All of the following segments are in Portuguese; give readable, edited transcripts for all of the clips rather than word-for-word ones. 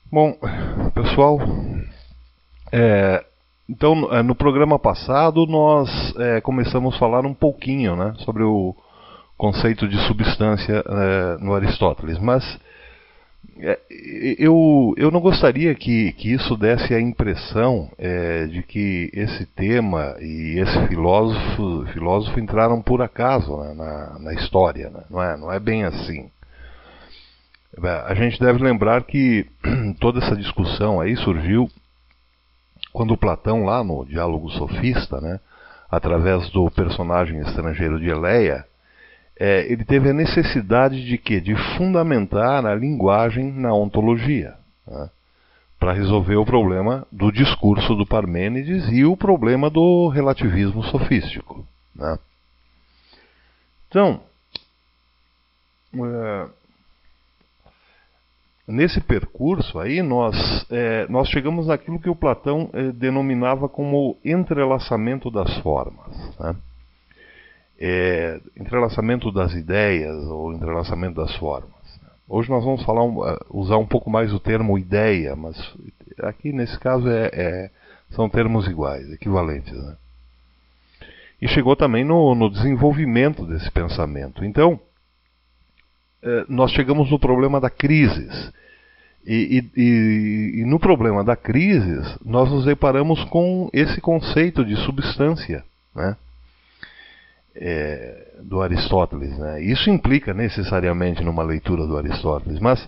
Bom, pessoal, então no programa passado nós começamos a falar um pouquinho, né, sobre o conceito de substância no Aristóteles, mas eu não gostaria que isso desse a impressão de que esse tema e esse filósofo entraram por acaso, né, na história, né? Não é bem assim. A gente deve lembrar que toda essa discussão aí surgiu quando Platão, lá no Diálogo Sofista, né, através do personagem estrangeiro de Eleia, ele teve a necessidade de quê? De fundamentar a linguagem na ontologia, né, para resolver o problema do discurso do Parmênides e o problema do relativismo sofístico, né. Então, nesse percurso aí, nós chegamos naquilo que o Platão denominava como entrelaçamento das formas, né? Entrelaçamento das ideias ou entrelaçamento das formas. Hoje nós vamos usar um pouco mais o termo ideia, mas aqui nesse caso são termos iguais, equivalentes, né? E chegou também no desenvolvimento desse pensamento. Então, nós chegamos no problema da crise. E no problema da crise, nós nos deparamos com esse conceito de substância, né, do Aristóteles, né? Isso implica necessariamente numa leitura do Aristóteles, mas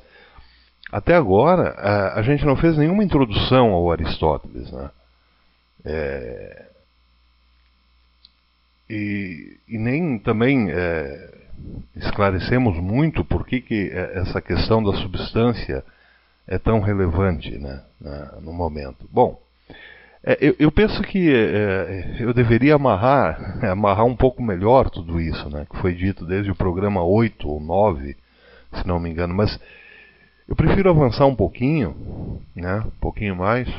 até agora a gente não fez nenhuma introdução ao Aristóteles, né? E nem também esclarecemos muito por que essa questão da substância é tão relevante, né, no momento. Bom, eu penso que eu deveria amarrar um pouco melhor tudo isso, né, que foi dito desde o programa 8 ou 9, se não me engano, mas eu prefiro avançar um pouquinho, né, um pouquinho mais,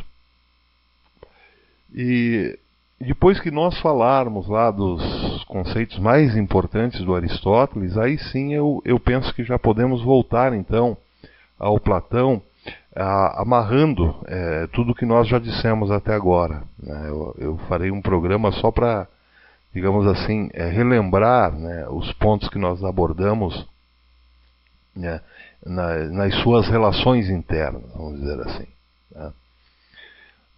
e depois que nós falarmos lá dos conceitos mais importantes do Aristóteles, aí sim eu penso que já podemos voltar então ao Platão, amarrando tudo que nós já dissemos até agora, né? Eu farei um programa só para, digamos assim, relembrar, né, os pontos que nós abordamos, né, nas suas relações internas, vamos dizer assim, né?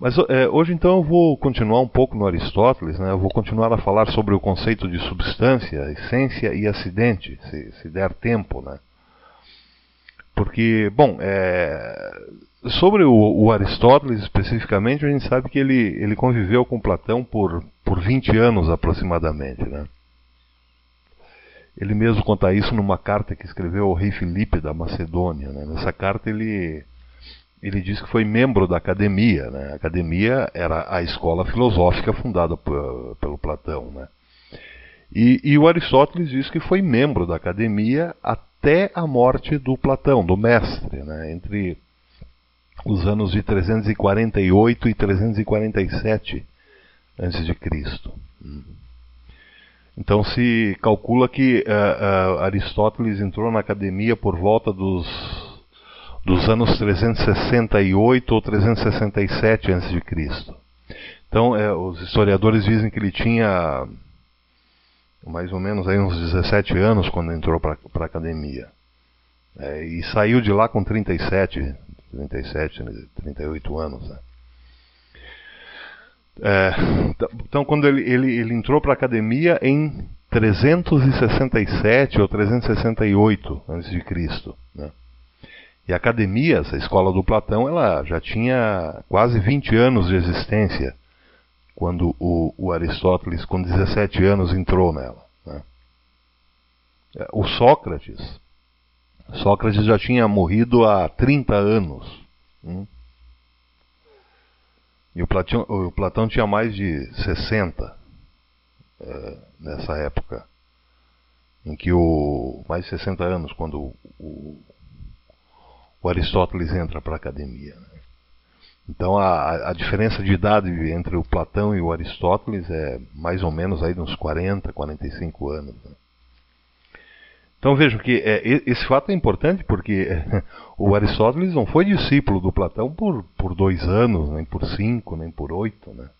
Mas hoje então eu vou continuar um pouco no Aristóteles, né? Eu vou continuar a falar sobre o conceito de substância, essência e acidente, se der tempo, né? Porque, bom, sobre o Aristóteles especificamente, a gente sabe que ele conviveu com Platão por 20 anos aproximadamente, né? Ele mesmo conta isso numa carta que escreveu ao rei Filipe da Macedônia, né? Nessa carta ele diz que foi membro da academia, né? A academia era a escola filosófica fundada pelo Platão, né? E o Aristóteles diz que foi membro da academia até a morte do Platão, do mestre, né? Entre os anos de 348 e 347 a.C. Então se calcula que Aristóteles entrou na academia por volta dos anos 368 ou 367 a.C. Então os historiadores dizem que ele tinha mais ou menos aí uns 17 anos quando entrou para a academia. E saiu de lá com 37, 38 anos, né? Então quando ele entrou para a academia em 367 ou 368 a.C., né? E a academia, essa escola do Platão, ela já tinha quase 20 anos de existência quando o Aristóteles, com 17 anos, entrou nela, né? O Sócrates já tinha morrido há 30 anos. E o Platão tinha mais de 60 nessa época, em que mais de 60 anos, quando o Aristóteles entra para a academia, né? Então a diferença de idade entre o Platão e o Aristóteles é mais ou menos aí de uns 40, 45 anos, né? Então vejam que esse fato é importante porque o Aristóteles não foi discípulo do Platão por 2 anos, nem por 5, nem por 8, né?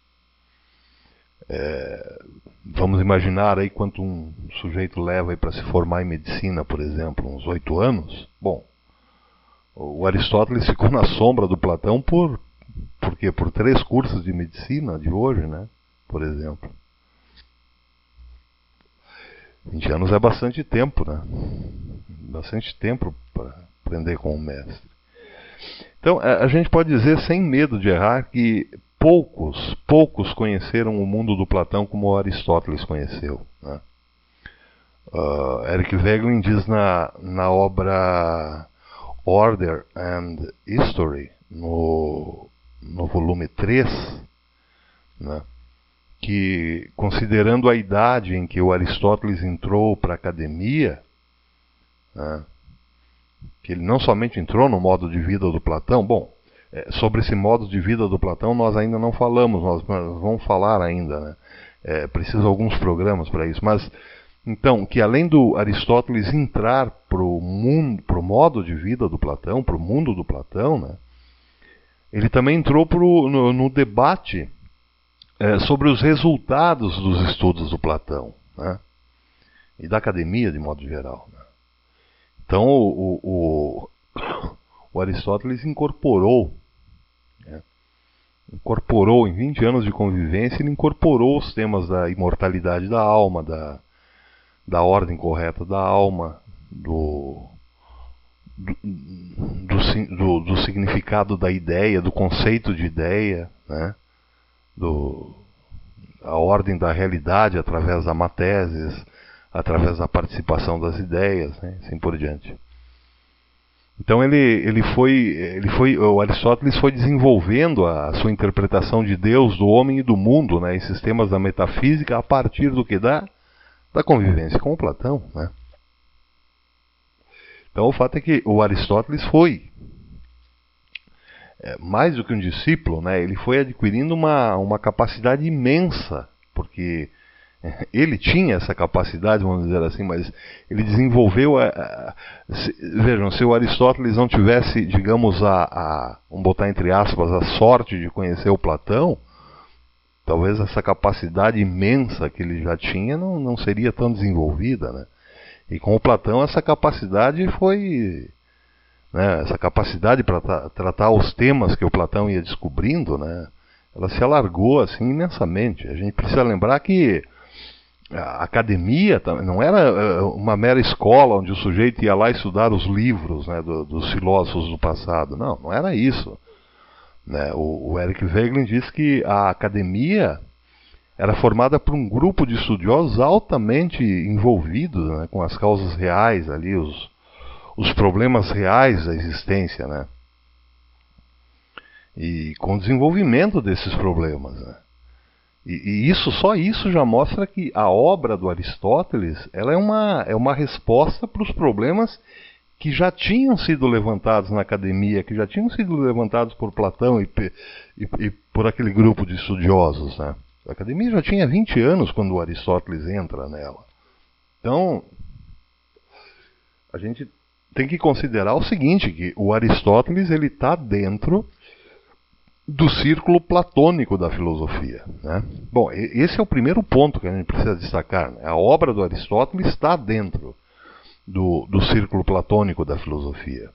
Vamos imaginar aí quanto um sujeito leva para se formar em medicina, por exemplo, uns 8 anos. Bom, o Aristóteles ficou na sombra do Platão por quê? Por 3 cursos de medicina de hoje, né? Por exemplo. 20 anos é bastante tempo, né? Bastante tempo para aprender com o mestre. Então, a gente pode dizer, sem medo de errar, que poucos conheceram o mundo do Platão como Aristóteles conheceu, né? Eric Voegelin diz na obra Order and History, no volume 3, né, que, considerando a idade em que o Aristóteles entrou para a academia, né, que ele não somente entrou no modo de vida do Platão. Bom, sobre esse modo de vida do Platão nós ainda não falamos, nós vamos falar ainda, né? Precisa alguns programas para isso, mas então, que além do Aristóteles entrar para o modo de vida do Platão, para o mundo do Platão, né, ele também entrou no debate sobre os resultados dos estudos do Platão, né, e da academia de modo geral, né. Então o Aristóteles incorporou em 20 anos de convivência, ele incorporou os temas da imortalidade da alma, da ordem correta da alma, do significado da ideia, do conceito de ideia, né? A ordem da realidade através da matesis, através da participação das ideias, né? Assim por diante. Então o Aristóteles foi desenvolvendo a sua interpretação de Deus, do homem e do mundo, né? Esses temas da metafísica a partir do que da convivência com o Platão, né? Então o fato é que o Aristóteles foi mais do que um discípulo, né? Ele foi adquirindo uma capacidade imensa, porque ele tinha essa capacidade, vamos dizer assim, mas ele desenvolveu... Vejam, se o Aristóteles não tivesse, digamos, vamos botar entre aspas, a sorte de conhecer o Platão, talvez essa capacidade imensa que ele já tinha não seria tão desenvolvida, né? E com o Platão essa capacidade foi... né, essa capacidade para tratar os temas que o Platão ia descobrindo, né, ela se alargou assim imensamente. A gente precisa lembrar que a academia não era uma mera escola onde o sujeito ia lá estudar os livros, né, dos filósofos do passado. Não era isso, né? O Eric Voegelin diz que a academia era formada por um grupo de estudiosos altamente envolvidos, né, com as causas reais ali, os problemas reais da existência, né? E com o desenvolvimento desses problemas, né? E só isso já mostra que a obra do Aristóteles ela é uma resposta para os problemas que já tinham sido levantados na academia, que já tinham sido levantados por Platão e por aquele grupo de estudiosos, né? A academia já tinha 20 anos quando o Aristóteles entra nela. Então, a gente tem que considerar o seguinte, que o Aristóteles ele está dentro do círculo platônico da filosofia, né? Bom, esse é o primeiro ponto que a gente precisa destacar, né? A obra do Aristóteles está dentro do círculo platônico da filosofia,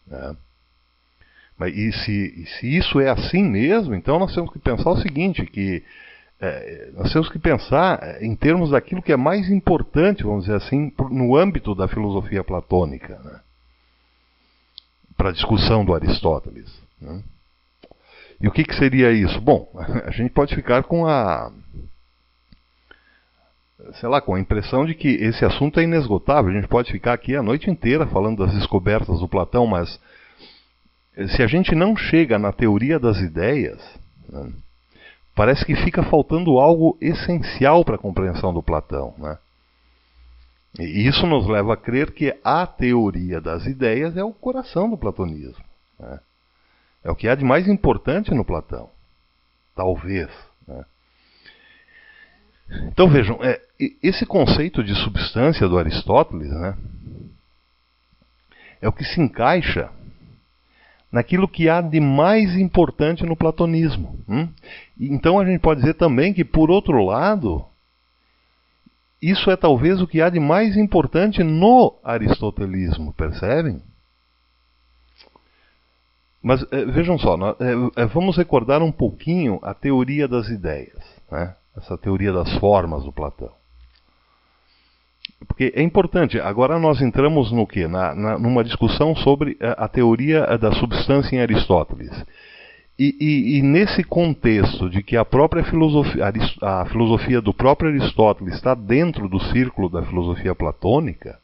né? Mas se isso é assim mesmo, então nós temos que pensar o seguinte, que nós temos que pensar em termos daquilo que é mais importante, vamos dizer assim, no âmbito da filosofia platônica, né, para a discussão do Aristóteles, né? E o que seria isso? Bom, a gente pode ficar com a impressão de que esse assunto é inesgotável. A gente pode ficar aqui a noite inteira falando das descobertas do Platão, mas se a gente não chega na teoria das ideias, né, parece que fica faltando algo essencial para a compreensão do Platão, né? E isso nos leva a crer que a teoria das ideias é o coração do platonismo, né? É o que há de mais importante no Platão, talvez, né? Então vejam, esse conceito de substância do Aristóteles, né, é o que se encaixa naquilo que há de mais importante no platonismo. Então a gente pode dizer também que, por outro lado, isso é talvez o que há de mais importante no aristotelismo, percebem? Mas vejam só, vamos recordar um pouquinho a teoria das ideias, né? Essa teoria das formas do Platão. Porque é importante, agora nós entramos no quê? Numa discussão sobre a teoria da substância em Aristóteles. E nesse contexto de que a própria filosofia, a filosofia do próprio Aristóteles está dentro do círculo da filosofia platônica,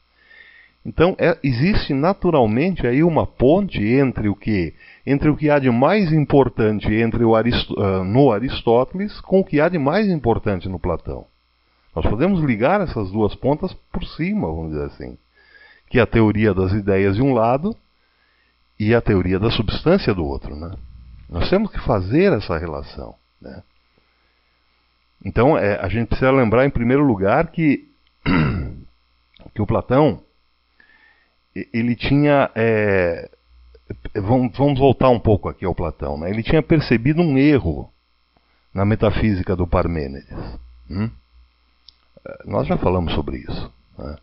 então existe naturalmente aí uma ponte entre o que há de mais importante no Aristóteles com o que há de mais importante no Platão. Nós podemos ligar essas duas pontas por cima, vamos dizer assim, que é a teoria das ideias de um lado e a teoria da substância do outro, né? Nós temos que fazer essa relação, né? Então, a gente precisa lembrar, em primeiro lugar, que o Platão, ele tinha... vamos voltar um pouco aqui ao Platão, né? Ele tinha percebido um erro na metafísica do Parmênides. Nós já falamos sobre isso, né?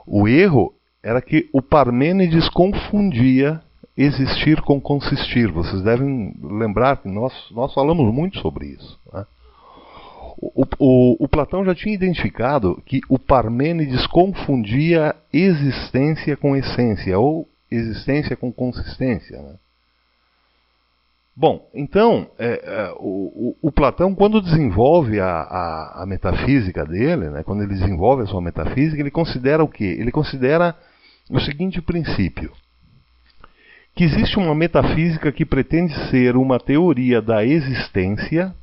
O erro era que o Parmênides confundia existir com consistir. Vocês devem lembrar que nós falamos muito sobre isso, né? O Platão já tinha identificado que o Parmênides confundia existência com essência, ou existência com consistência, né? Bom, então, o Platão, quando desenvolve a metafísica dele, né, quando ele desenvolve a sua metafísica, ele considera o quê? Ele considera o seguinte princípio: que existe uma metafísica que pretende ser uma teoria da existência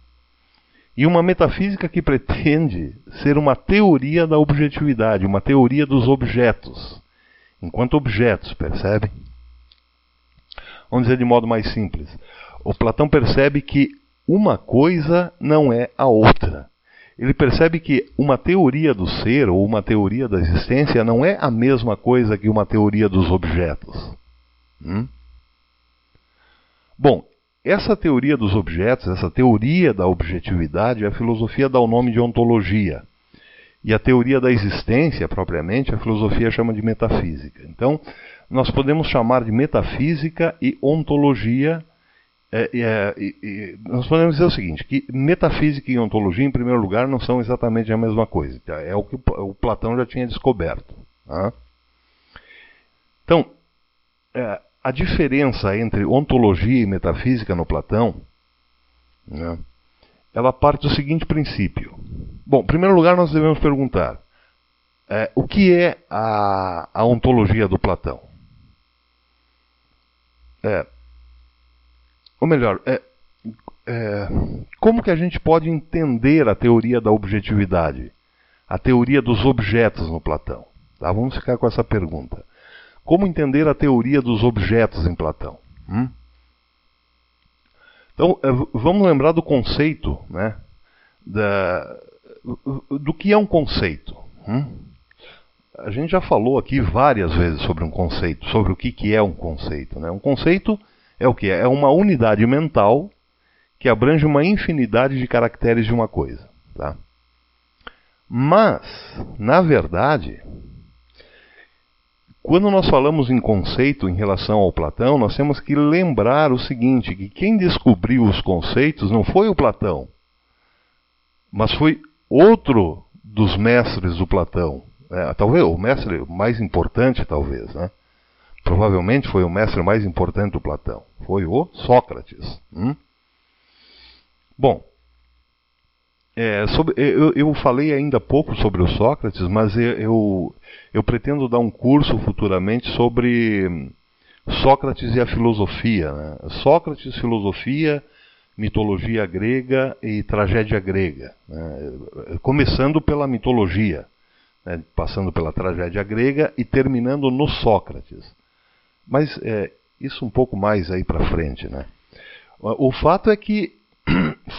e uma metafísica que pretende ser uma teoria da objetividade, uma teoria dos objetos, enquanto objetos, percebe? Vamos dizer de modo mais simples. O Platão percebe que uma coisa não é a outra. Ele percebe que uma teoria do ser ou uma teoria da existência não é a mesma coisa que uma teoria dos objetos. Bom, essa teoria dos objetos, essa teoria da objetividade, a filosofia dá o nome de ontologia. E a teoria da existência, propriamente, a filosofia chama de metafísica. Então, nós podemos chamar de metafísica e ontologia. Nós podemos dizer o seguinte, que metafísica e ontologia, em primeiro lugar, não são exatamente a mesma coisa. É o que o Platão já tinha descoberto, né? Então, a diferença entre ontologia e metafísica no Platão, né, ela parte do seguinte princípio. Bom, em primeiro lugar, nós devemos perguntar o que é a ontologia do Platão? Ou melhor, como que a gente pode entender a teoria da objetividade, a teoria dos objetos no Platão? Tá? Vamos ficar com essa pergunta. Como entender a teoria dos objetos em Platão? Então, vamos lembrar do conceito, né, do que é um conceito. A gente já falou aqui várias vezes sobre um conceito, sobre o que é um conceito, né? Um conceito é o que? É uma unidade mental que abrange uma infinidade de caracteres de uma coisa, tá? Mas, na verdade, quando nós falamos em conceito em relação ao Platão, nós temos que lembrar o seguinte, que quem descobriu os conceitos não foi o Platão, mas foi outro dos mestres do Platão. Talvez o mestre mais importante, talvez, né? Provavelmente foi o mestre mais importante do Platão. Foi o Sócrates. Bom, eu falei ainda pouco sobre o Sócrates, mas eu pretendo dar um curso futuramente sobre Sócrates e a filosofia, né? Sócrates, filosofia, mitologia grega e tragédia grega, né? Começando pela mitologia, né? Passando pela tragédia grega e terminando no Sócrates. Mas isso um pouco mais aí para frente, né? O fato é que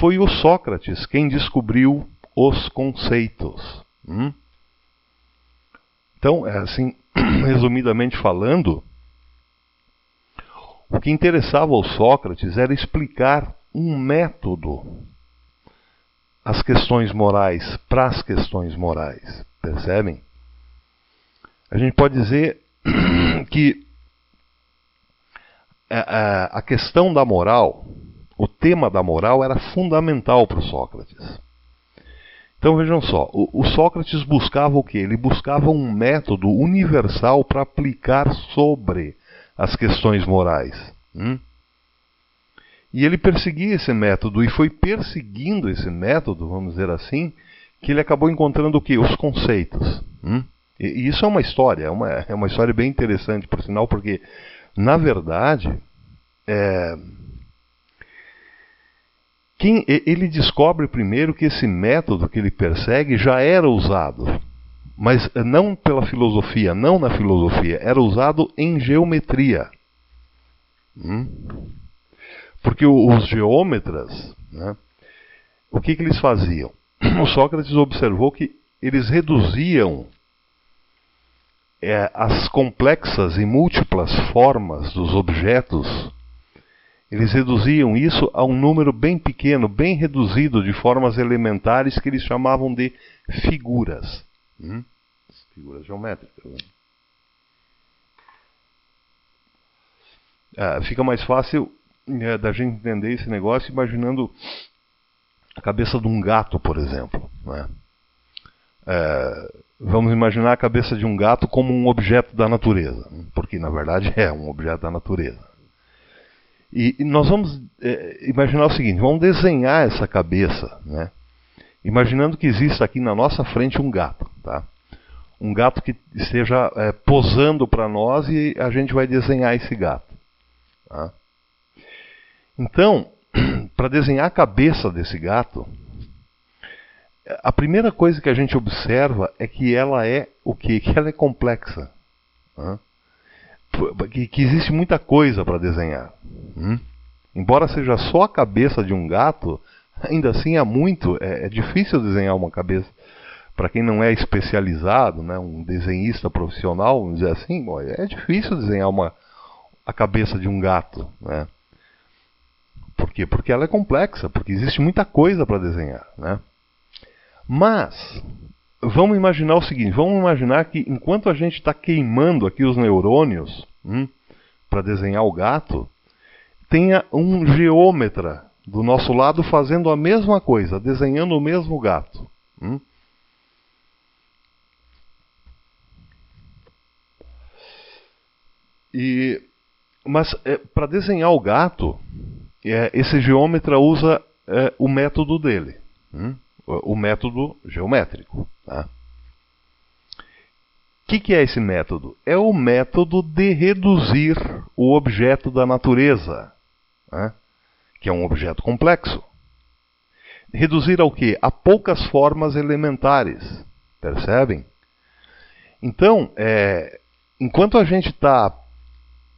foi o Sócrates quem descobriu os conceitos. Então, assim, resumidamente falando, o que interessava ao Sócrates era explicar um método às questões morais, para as questões morais, percebem? A gente pode dizer que a questão da moral, o tema da moral era fundamental para o Sócrates. Então vejam só, o Sócrates buscava o quê? Ele buscava um método universal para aplicar sobre as questões morais. E ele perseguia esse método, e foi perseguindo esse método, vamos dizer assim, que ele acabou encontrando o quê? Os conceitos. E isso é uma história, é uma história bem interessante, por sinal, porque, na verdade, ele descobre primeiro que esse método que ele persegue já era usado, mas não pela filosofia, não na filosofia, era usado em geometria. Porque os geômetras, né, o que eles faziam? O Sócrates observou que eles reduziam as complexas e múltiplas formas dos objetos. Eles reduziam isso a um número bem pequeno, bem reduzido de formas elementares que eles chamavam de figuras. Figuras geométricas. Fica mais fácil da gente entender esse negócio imaginando a cabeça de um gato, por exemplo. Né? Vamos imaginar a cabeça de um gato como um objeto da natureza, porque na verdade é um objeto da natureza. E nós vamos imaginar o seguinte, vamos desenhar essa cabeça, né? Imaginando que exista aqui na nossa frente um gato, tá? Um gato que esteja posando para nós e a gente vai desenhar esse gato. Tá? Então, para desenhar a cabeça desse gato, a primeira coisa que a gente observa é que ela é o quê? Que ela é complexa. Tá? Que existe muita coisa para desenhar. Embora seja só a cabeça de um gato, ainda assim é difícil desenhar uma cabeça. Para quem não é especializado, né, um desenhista profissional, vamos dizer assim, é difícil desenhar a cabeça de um gato. Né? Por quê? Porque ela é complexa, porque existe muita coisa para desenhar. Né? Mas vamos imaginar o seguinte, vamos imaginar que enquanto a gente está queimando aqui os neurônios para desenhar o gato, tenha um geômetra do nosso lado fazendo a mesma coisa, desenhando o mesmo gato. Mas para desenhar o gato, esse geômetra usa o método dele, o método geométrico. Tá? O que é esse método? É o método de reduzir o objeto da natureza, né? Que é um objeto complexo. Reduzir ao quê? A poucas formas elementares. Percebem? Então, enquanto a gente está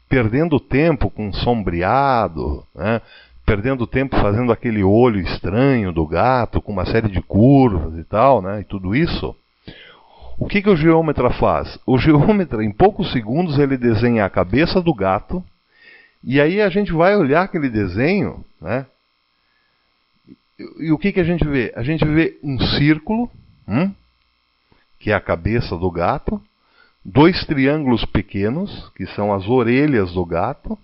perdendo tempo com sombreado, né? Perdendo tempo fazendo aquele olho estranho do gato, com uma série de curvas e tal, né? E tudo isso, o que o geômetra faz? O geômetra, em poucos segundos, ele desenha a cabeça do gato, e aí a gente vai olhar aquele desenho, né? E o que a gente vê? A gente vê um círculo, que é a cabeça do gato, 2 triângulos pequenos, que são as orelhas do gato,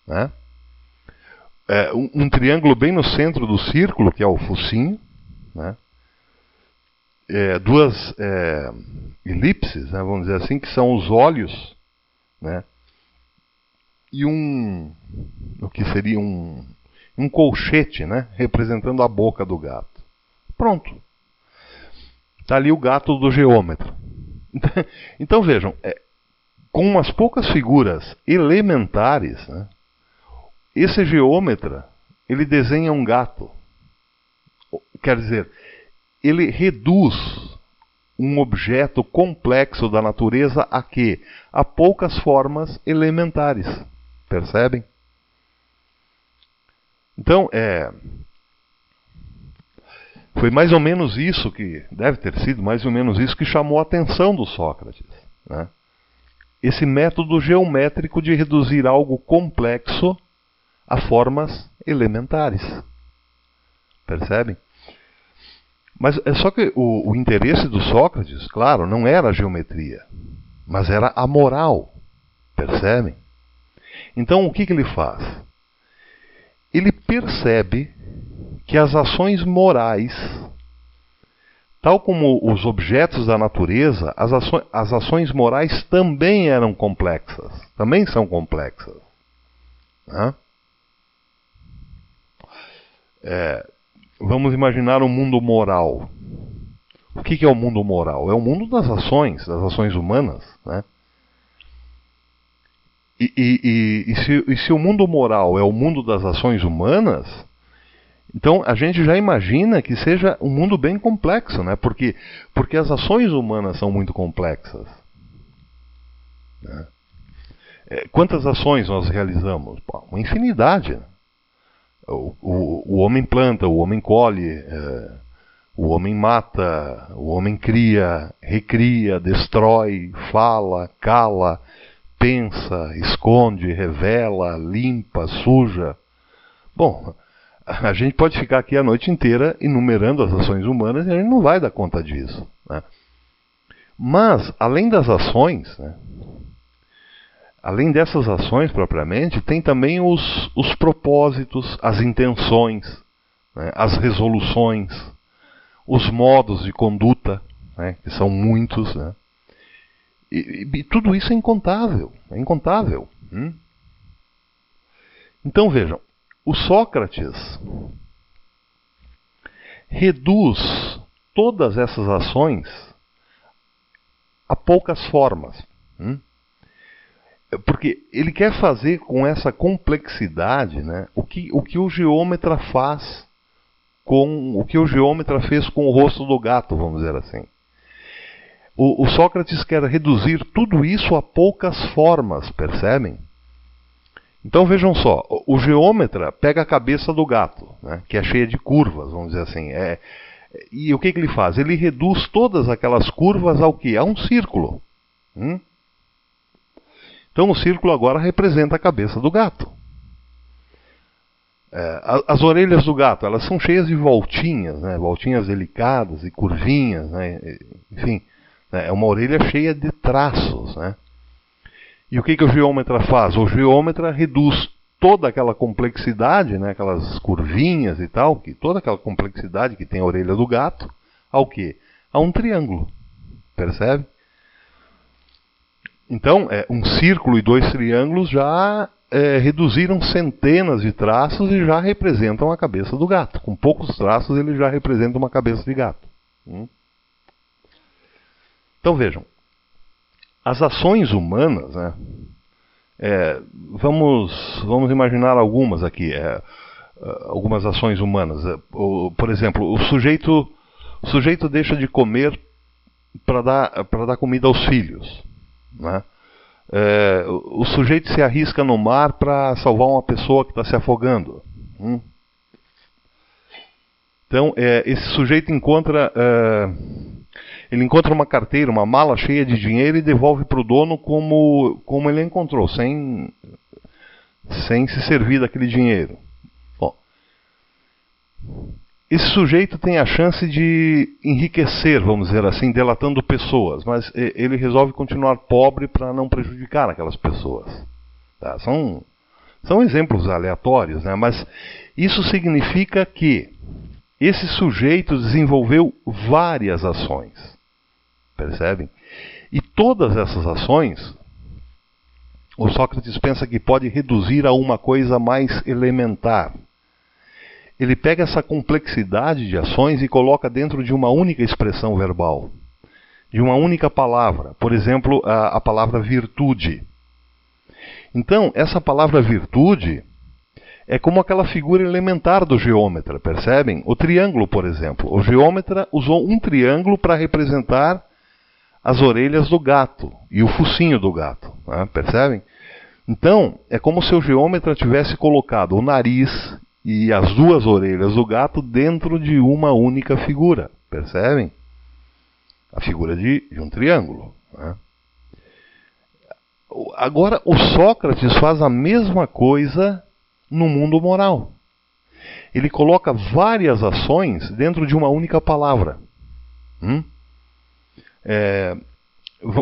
né? Um triângulo bem no centro do círculo, que é o focinho, né? 2 elipses, né, vamos dizer assim, que são os olhos, né? E o que seria um colchete, né, representando a boca do gato. Pronto. Está ali o gato do geômetra. Então vejam, com umas poucas figuras elementares, né, esse geômetra, ele desenha um gato. Quer dizer, ele reduz um objeto complexo da natureza a quê? A poucas formas elementares. Percebem? Então, Foi mais ou menos isso que, deve ter sido mais ou menos isso que chamou a atenção do Sócrates, né? Esse método geométrico de reduzir algo complexo a formas elementares. Percebem? Mas é só que o interesse do Sócrates, claro, não era a geometria, mas era a moral. Percebem? Então o que ele faz? Ele percebe que as ações morais, tal como os objetos da natureza, as ações morais também eram complexas, também são complexas, né? Vamos imaginar um mundo moral. O que é o mundo moral? É o mundo das ações humanas, né? E se o mundo moral é o mundo das ações humanas, então a gente já imagina que seja um mundo bem complexo, né? Porque as ações humanas são muito complexas, né? Quantas ações nós realizamos? Pô, uma infinidade, né? O homem planta, o homem colhe, o homem mata, o homem cria, recria, destrói, fala, cala, pensa, esconde, revela, limpa, suja. Bom, a gente pode ficar aqui a noite inteira enumerando as ações humanas e a gente não vai dar conta disso, né? Mas, além das ações, né, além dessas ações propriamente, tem também os propósitos, as intenções, né, as resoluções, os modos de conduta, né, que são muitos, né? E tudo isso é incontável, é incontável. Então vejam, o Sócrates reduz todas essas ações a poucas formas. Porque ele quer fazer com essa complexidade, né, o que o geômetra faz o que o geômetra fez com o rosto do gato, vamos dizer assim. O Sócrates quer reduzir tudo isso a poucas formas, percebem? Então vejam só, o geômetra pega a cabeça do gato, né, que é cheia de curvas, vamos dizer assim. E o que ele faz? Ele reduz todas aquelas curvas ao quê? A um círculo. Então o círculo agora representa a cabeça do gato. As orelhas do gato, elas são cheias de voltinhas, né, voltinhas delicadas e curvinhas, né, enfim. É uma orelha cheia de traços, né? E o que o geômetra faz? O geômetra reduz toda aquela complexidade, né, aquelas curvinhas e tal, toda aquela complexidade que tem a orelha do gato, ao quê? A um triângulo. Percebe? Então, um círculo e dois triângulos já reduziram centenas de traços e já representam a cabeça do gato. Com poucos traços ele já representa uma cabeça de gato. Então vejam, as ações humanas, né, vamos imaginar algumas aqui, algumas ações humanas. Por exemplo, o sujeito deixa de comer para dar comida aos filhos, né? O sujeito se arrisca no mar para salvar uma pessoa que está se afogando. Então, esse sujeito encontra uma carteira, uma mala cheia de dinheiro e devolve para o dono como ele encontrou, sem se servir daquele dinheiro. Bom, esse sujeito tem a chance de enriquecer, vamos dizer assim, delatando pessoas, mas ele resolve continuar pobre para não prejudicar aquelas pessoas. Tá? São exemplos aleatórios, né? Mas isso significa que esse sujeito desenvolveu várias ações. Percebem? E todas essas ações, o Sócrates pensa que pode reduzir a uma coisa mais elementar. Ele pega essa complexidade de ações e coloca dentro de uma única expressão verbal, de uma única palavra. Por exemplo, a palavra virtude. Então, essa palavra virtude é como aquela figura elementar do geômetra, percebem? O triângulo, por exemplo. O geômetra usou um triângulo para representar as orelhas do gato e o focinho do gato, né? Percebem? Então, é como se o geômetra tivesse colocado o nariz e as duas orelhas do gato dentro de uma única figura. Percebem? A figura de um triângulo, né? Agora, o Sócrates faz a mesma coisa no mundo moral. Ele coloca várias ações dentro de uma única palavra.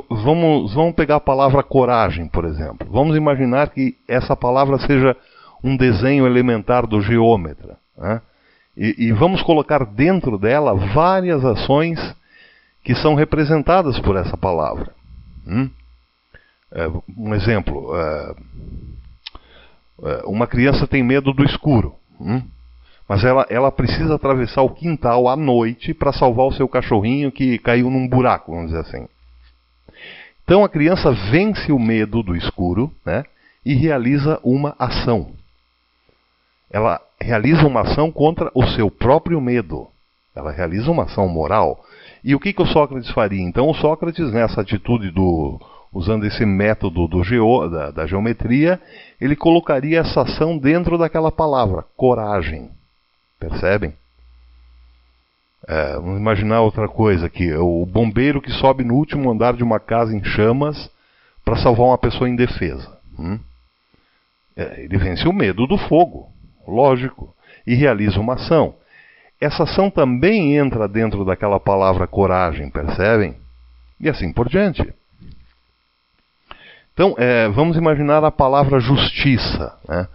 Vamos pegar a palavra coragem, por exemplo. Vamos imaginar que essa palavra seja um desenho elementar do geômetra, né? E vamos colocar dentro dela várias ações que são representadas por essa palavra. Um exemplo, uma criança tem medo do escuro, mas ela precisa atravessar o quintal à noite para salvar o seu cachorrinho que caiu num buraco, vamos dizer assim. Então a criança vence o medo do escuro, né, e realiza uma ação. Ela realiza uma ação contra o seu próprio medo. Ela realiza uma ação moral. E o que o Sócrates faria? Então o Sócrates, nessa atitude usando esse método da geometria, ele colocaria essa ação dentro daquela palavra, coragem. Percebem? Vamos imaginar outra coisa aqui. O bombeiro que sobe no último andar de uma casa em chamas para salvar uma pessoa indefesa. Ele vence o medo do fogo, lógico, e realiza uma ação. Essa ação também entra dentro daquela palavra coragem, percebem? E assim por diante. Então, vamos imaginar a palavra justiça, né?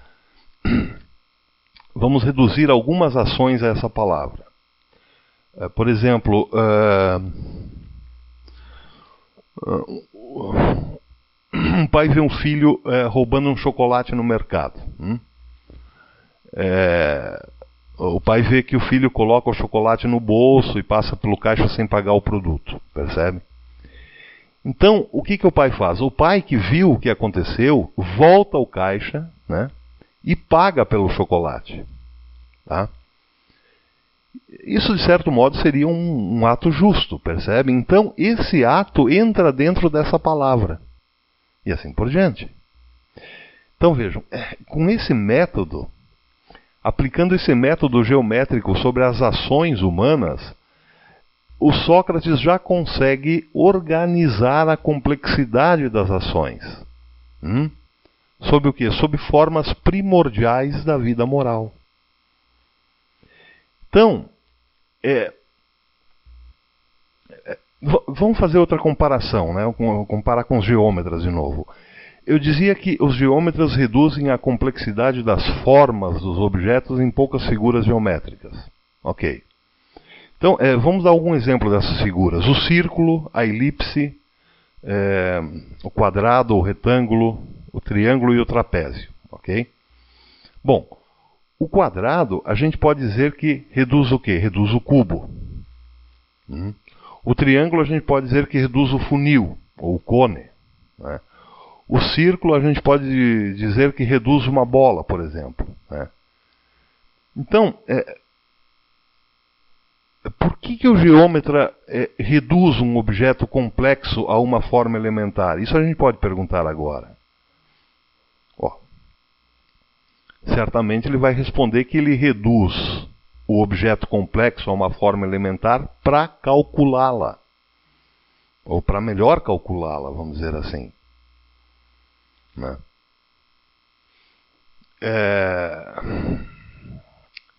Vamos reduzir algumas ações a essa palavra. Por exemplo, um pai vê um filho roubando um chocolate no mercado. O pai vê que o filho coloca o chocolate no bolso e passa pelo caixa sem pagar o produto. Percebe? Então, o que o pai faz? O pai que viu o que aconteceu, volta ao caixa, né, e paga pelo chocolate. Tá? Isso, de certo modo, seria um ato justo, percebe? Então, esse ato entra dentro dessa palavra. E assim por diante. Então, vejam, com esse método, aplicando esse método geométrico sobre as ações humanas, o Sócrates já consegue organizar a complexidade das ações. Sob o quê? Sob formas primordiais da vida moral. Então, vamos fazer outra comparação, né? Comparar com os geômetras de novo. Eu dizia que os geômetras reduzem a complexidade das formas dos objetos em poucas figuras geométricas. Ok. Então, vamos dar algum exemplo dessas figuras. O círculo, a elipse, o quadrado, o retângulo, o triângulo e o trapézio. Ok? Bom, o quadrado, a gente pode dizer que reduz o quê? Reduz o cubo. O triângulo, a gente pode dizer que reduz o funil, ou o cone. Né? O círculo, a gente pode dizer que reduz uma bola, por exemplo. Né? Então, por que o geômetra reduz um objeto complexo a uma forma elementar? Isso a gente pode perguntar agora. Certamente ele vai responder que ele reduz o objeto complexo a uma forma elementar para calculá-la. Ou para melhor calculá-la, vamos dizer assim. Né?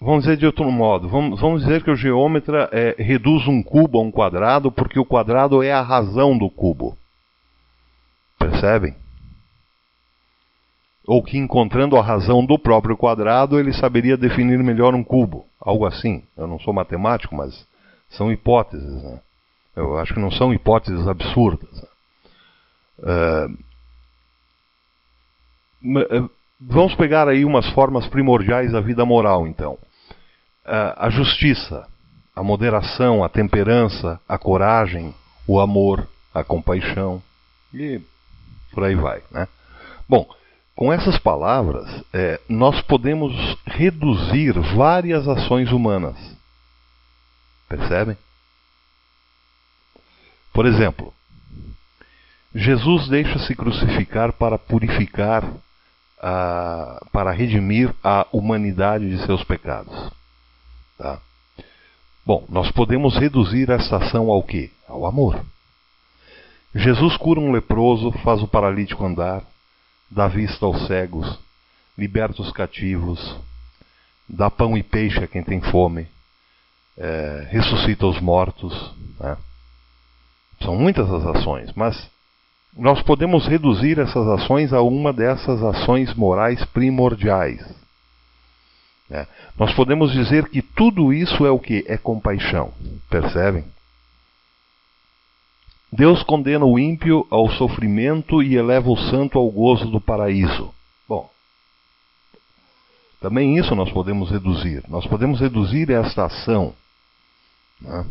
Vamos dizer de outro modo. Vamos dizer que o geômetra reduz um cubo a um quadrado porque o quadrado é a razão do cubo. Percebem? Ou que, encontrando a razão do próprio quadrado, ele saberia definir melhor um cubo. Algo assim. Eu não sou matemático, mas são hipóteses. Né? Eu acho que não são hipóteses absurdas. Vamos pegar aí umas formas primordiais da vida moral, então. A justiça, a moderação, a temperança, a coragem, o amor, a compaixão. E por aí vai. Né? Bom, com essas palavras, nós podemos reduzir várias ações humanas. Percebem? Por exemplo, Jesus deixa-se crucificar para purificar para redimir a humanidade de seus pecados. Tá? Bom, nós podemos reduzir esta ação ao quê? Ao amor. Jesus cura um leproso, faz o paralítico andar, dá vista aos cegos, liberta os cativos, dá pão e peixe a quem tem fome, ressuscita os mortos. Né? São muitas as ações, mas nós podemos reduzir essas ações a uma dessas ações morais primordiais. Né? Nós podemos dizer que tudo isso é o que? É compaixão. Percebem? Deus condena o ímpio ao sofrimento e eleva o santo ao gozo do paraíso. Bom, também isso nós podemos reduzir. Nós podemos reduzir esta ação, né,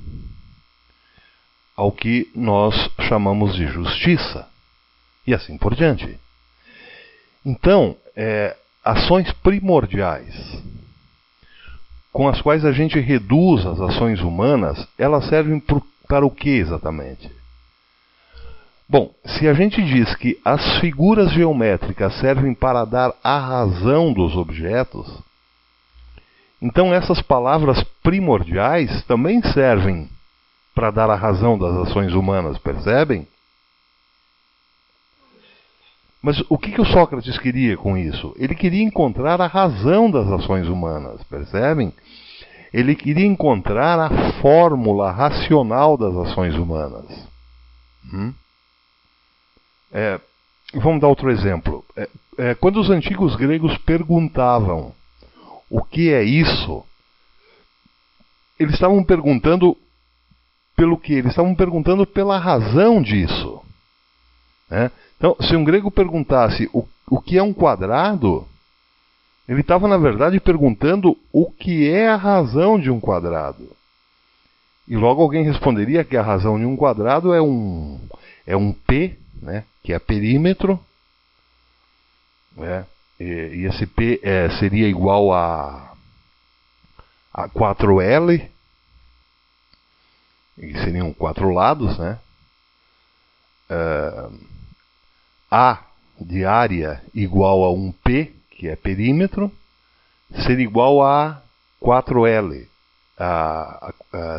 ao que nós chamamos de justiça. E assim por diante. Então, ações primordiais, com as quais a gente reduz as ações humanas, elas servem para o que exatamente? Bom, se a gente diz que as figuras geométricas servem para dar a razão dos objetos, então essas palavras primordiais também servem para dar a razão das ações humanas, percebem? Mas o que o Sócrates queria com isso? Ele queria encontrar a razão das ações humanas, percebem? Ele queria encontrar a fórmula racional das ações humanas. Vamos dar outro exemplo. Quando os antigos gregos perguntavam o que é isso, eles estavam perguntando pelo quê? Eles estavam perguntando pela razão disso. Né? Então, se um grego perguntasse o que é um quadrado, ele estava, na verdade, perguntando o que é a razão de um quadrado. E logo alguém responderia que a razão de um quadrado é um P, né, que é perímetro, né, e esse P seria igual a 4L, e seriam 4 lados, né? A de área igual a 1P, que é perímetro, seria igual a 4L,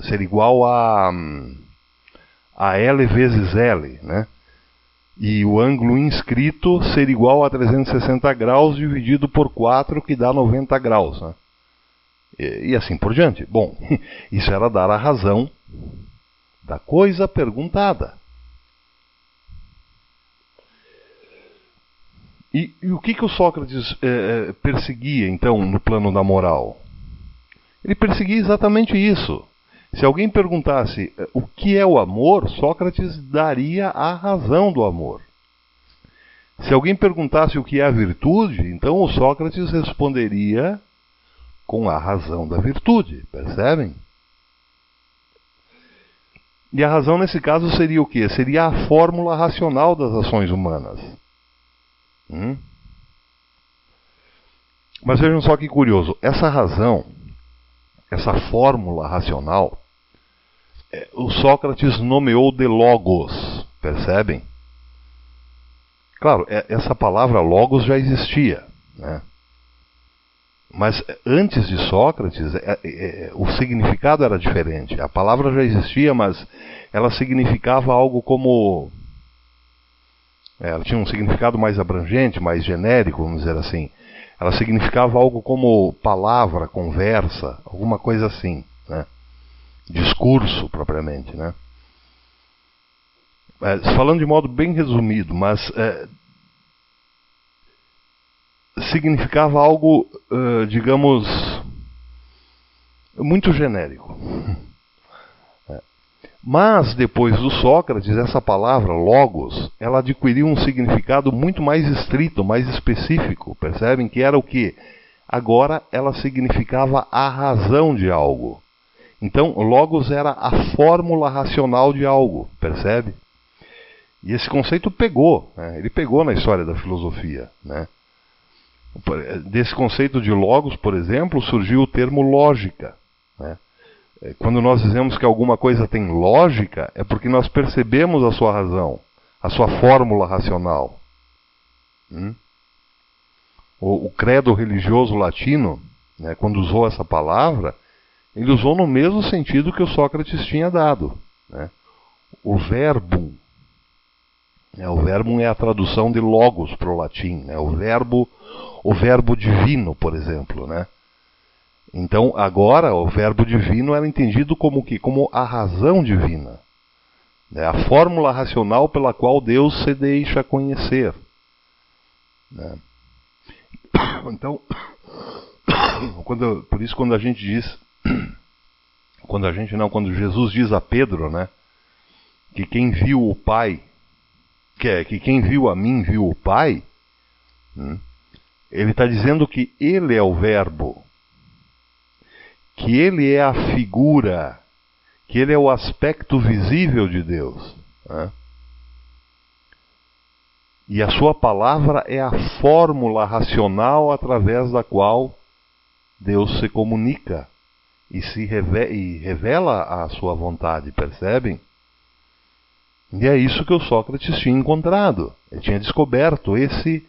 seria igual a L vezes L, né? E o ângulo inscrito seria igual a 360 graus dividido por 4, que dá 90 graus. Né? E assim por diante. Bom, isso era dar a razão da coisa perguntada. E o que o Sócrates perseguia, então, no plano da moral? Ele perseguia exatamente isso. Se alguém perguntasse o que é o amor, Sócrates daria a razão do amor. Se alguém perguntasse o que é a virtude, então o Sócrates responderia com a razão da virtude, percebem? E a razão nesse caso seria o quê? Seria a fórmula racional das ações humanas. Mas vejam só que curioso, essa razão, essa fórmula racional, o Sócrates nomeou de logos, percebem? Claro, essa palavra logos já existia, né? Mas antes de Sócrates, o significado era diferente. A palavra já existia, mas ela significava algo como... ela tinha um significado mais abrangente, mais genérico, vamos dizer assim. Ela significava algo como palavra, conversa, alguma coisa assim, né? Discurso, propriamente, né? Falando de modo bem resumido, mas significava algo, digamos, muito genérico. Mas, depois do Sócrates, essa palavra, logos, ela adquiriu um significado muito mais estrito, mais específico. Percebem? Que era o quê? Agora ela significava a razão de algo. Então, logos era a fórmula racional de algo, percebe? E esse conceito pegou, né? Ele pegou na história da filosofia, né? Desse conceito de logos, por exemplo, surgiu o termo lógica, né? Quando nós dizemos que alguma coisa tem lógica, é porque nós percebemos a sua razão, a sua fórmula racional. o credo religioso latino, né, quando usou essa palavra, ele usou no mesmo sentido que o Sócrates tinha dado, né? O verbum. O verbum é a tradução de logos para o latim, né? O verbo divino, por exemplo, né? Então, agora, o verbo divino era entendido como o quê? Como a razão divina, né? A fórmula racional pela qual Deus se deixa conhecer, né? Então, por isso quando a gente diz, quando Jesus diz a Pedro, né, que quem viu o Pai, que quem viu a mim viu o Pai, ele está dizendo que ele é o verbo, que ele é a figura, que ele é o aspecto visível de Deus, né? E a sua palavra é a fórmula racional através da qual Deus se comunica e revela a sua vontade, percebem? E é isso que o Sócrates tinha encontrado. Ele tinha descoberto esse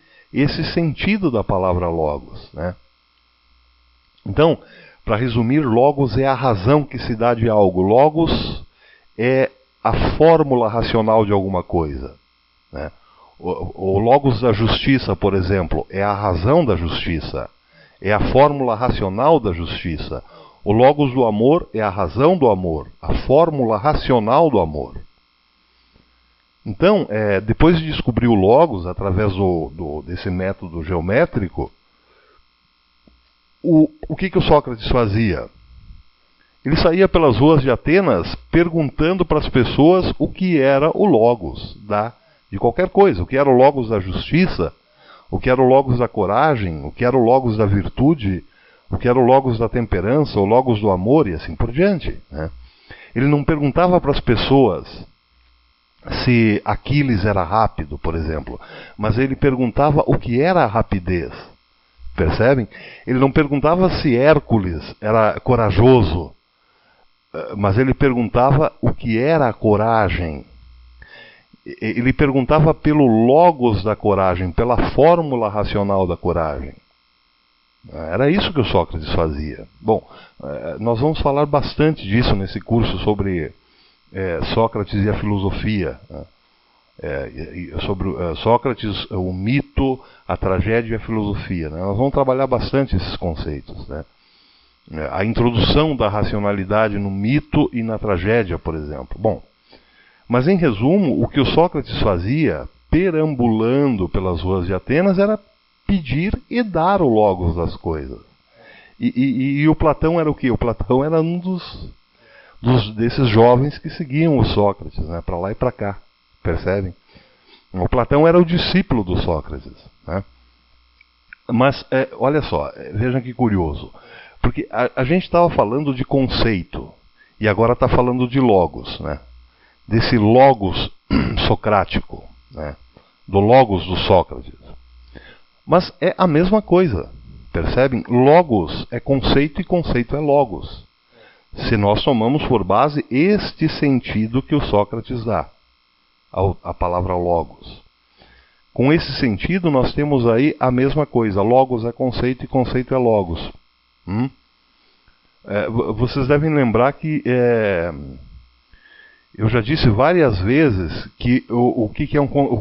sentido da palavra logos, né? Então, para resumir, logos é a razão que se dá de algo. Logos é a fórmula racional de alguma coisa, né? O logos da justiça, por exemplo, é a razão da justiça, é a fórmula racional da justiça. O logos do amor é a razão do amor, a fórmula racional do amor. Então, depois de descobrir o logos através desse método geométrico, o que o Sócrates fazia? Ele saía pelas ruas de Atenas perguntando para as pessoas o que era o logos de qualquer coisa, o que era o logos da justiça, o que era o logos da coragem, o que era o logos da virtude, o que era o logos da temperança, o logos do amor e assim por diante, né? Ele não perguntava para as pessoas se Aquiles era rápido, por exemplo, mas ele perguntava o que era a rapidez, percebem? Ele não perguntava se Hércules era corajoso, mas ele perguntava o que era a coragem. Ele perguntava pelo logos da coragem, pela fórmula racional da coragem. Era isso que o Sócrates fazia. Bom, nós vamos falar bastante disso nesse curso sobre Sócrates e a filosofia, né? Sobre Sócrates, o mito, a tragédia e a filosofia, né? Nós vamos trabalhar bastante esses conceitos, né? A introdução da racionalidade no mito e na tragédia, por exemplo. Bom, mas em resumo, o que o Sócrates fazia, perambulando pelas ruas de Atenas, era pedir e dar o logos das coisas. E o Platão era o quê? O Platão era um desses jovens que seguiam o Sócrates, né, para lá e para cá, percebem? O Platão era o discípulo do Sócrates, né? Mas, olha só, vejam que curioso, porque a gente estava falando de conceito, e agora está falando de logos, né? Desse logos socrático, né? Do logos do Sócrates. Mas é a mesma coisa, percebem? Logos é conceito e conceito é logos. Se nós tomamos por base este sentido que o Sócrates dá à palavra logos. Com esse sentido, nós temos aí a mesma coisa. Logos é conceito e conceito é logos. Vocês devem lembrar que eu já disse várias vezes que o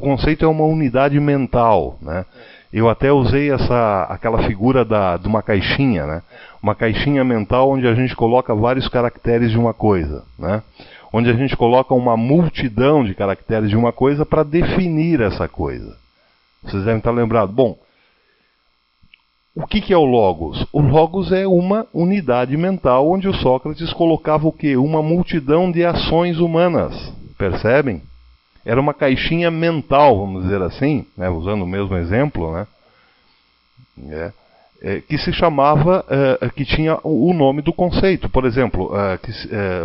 conceito é uma unidade mental, né? Eu até usei aquela figura de uma caixinha, né? Uma caixinha mental onde a gente coloca vários caracteres de uma coisa, né? Onde a gente coloca uma multidão de caracteres de uma coisa para definir essa coisa. Vocês devem estar lembrados. Bom, o que é o logos? O logos é uma unidade mental onde o Sócrates colocava o quê? Uma multidão de ações humanas, percebem? Era uma caixinha mental, vamos dizer assim, né, usando o mesmo exemplo, né, que se chamava, que tinha o nome do conceito. Por exemplo,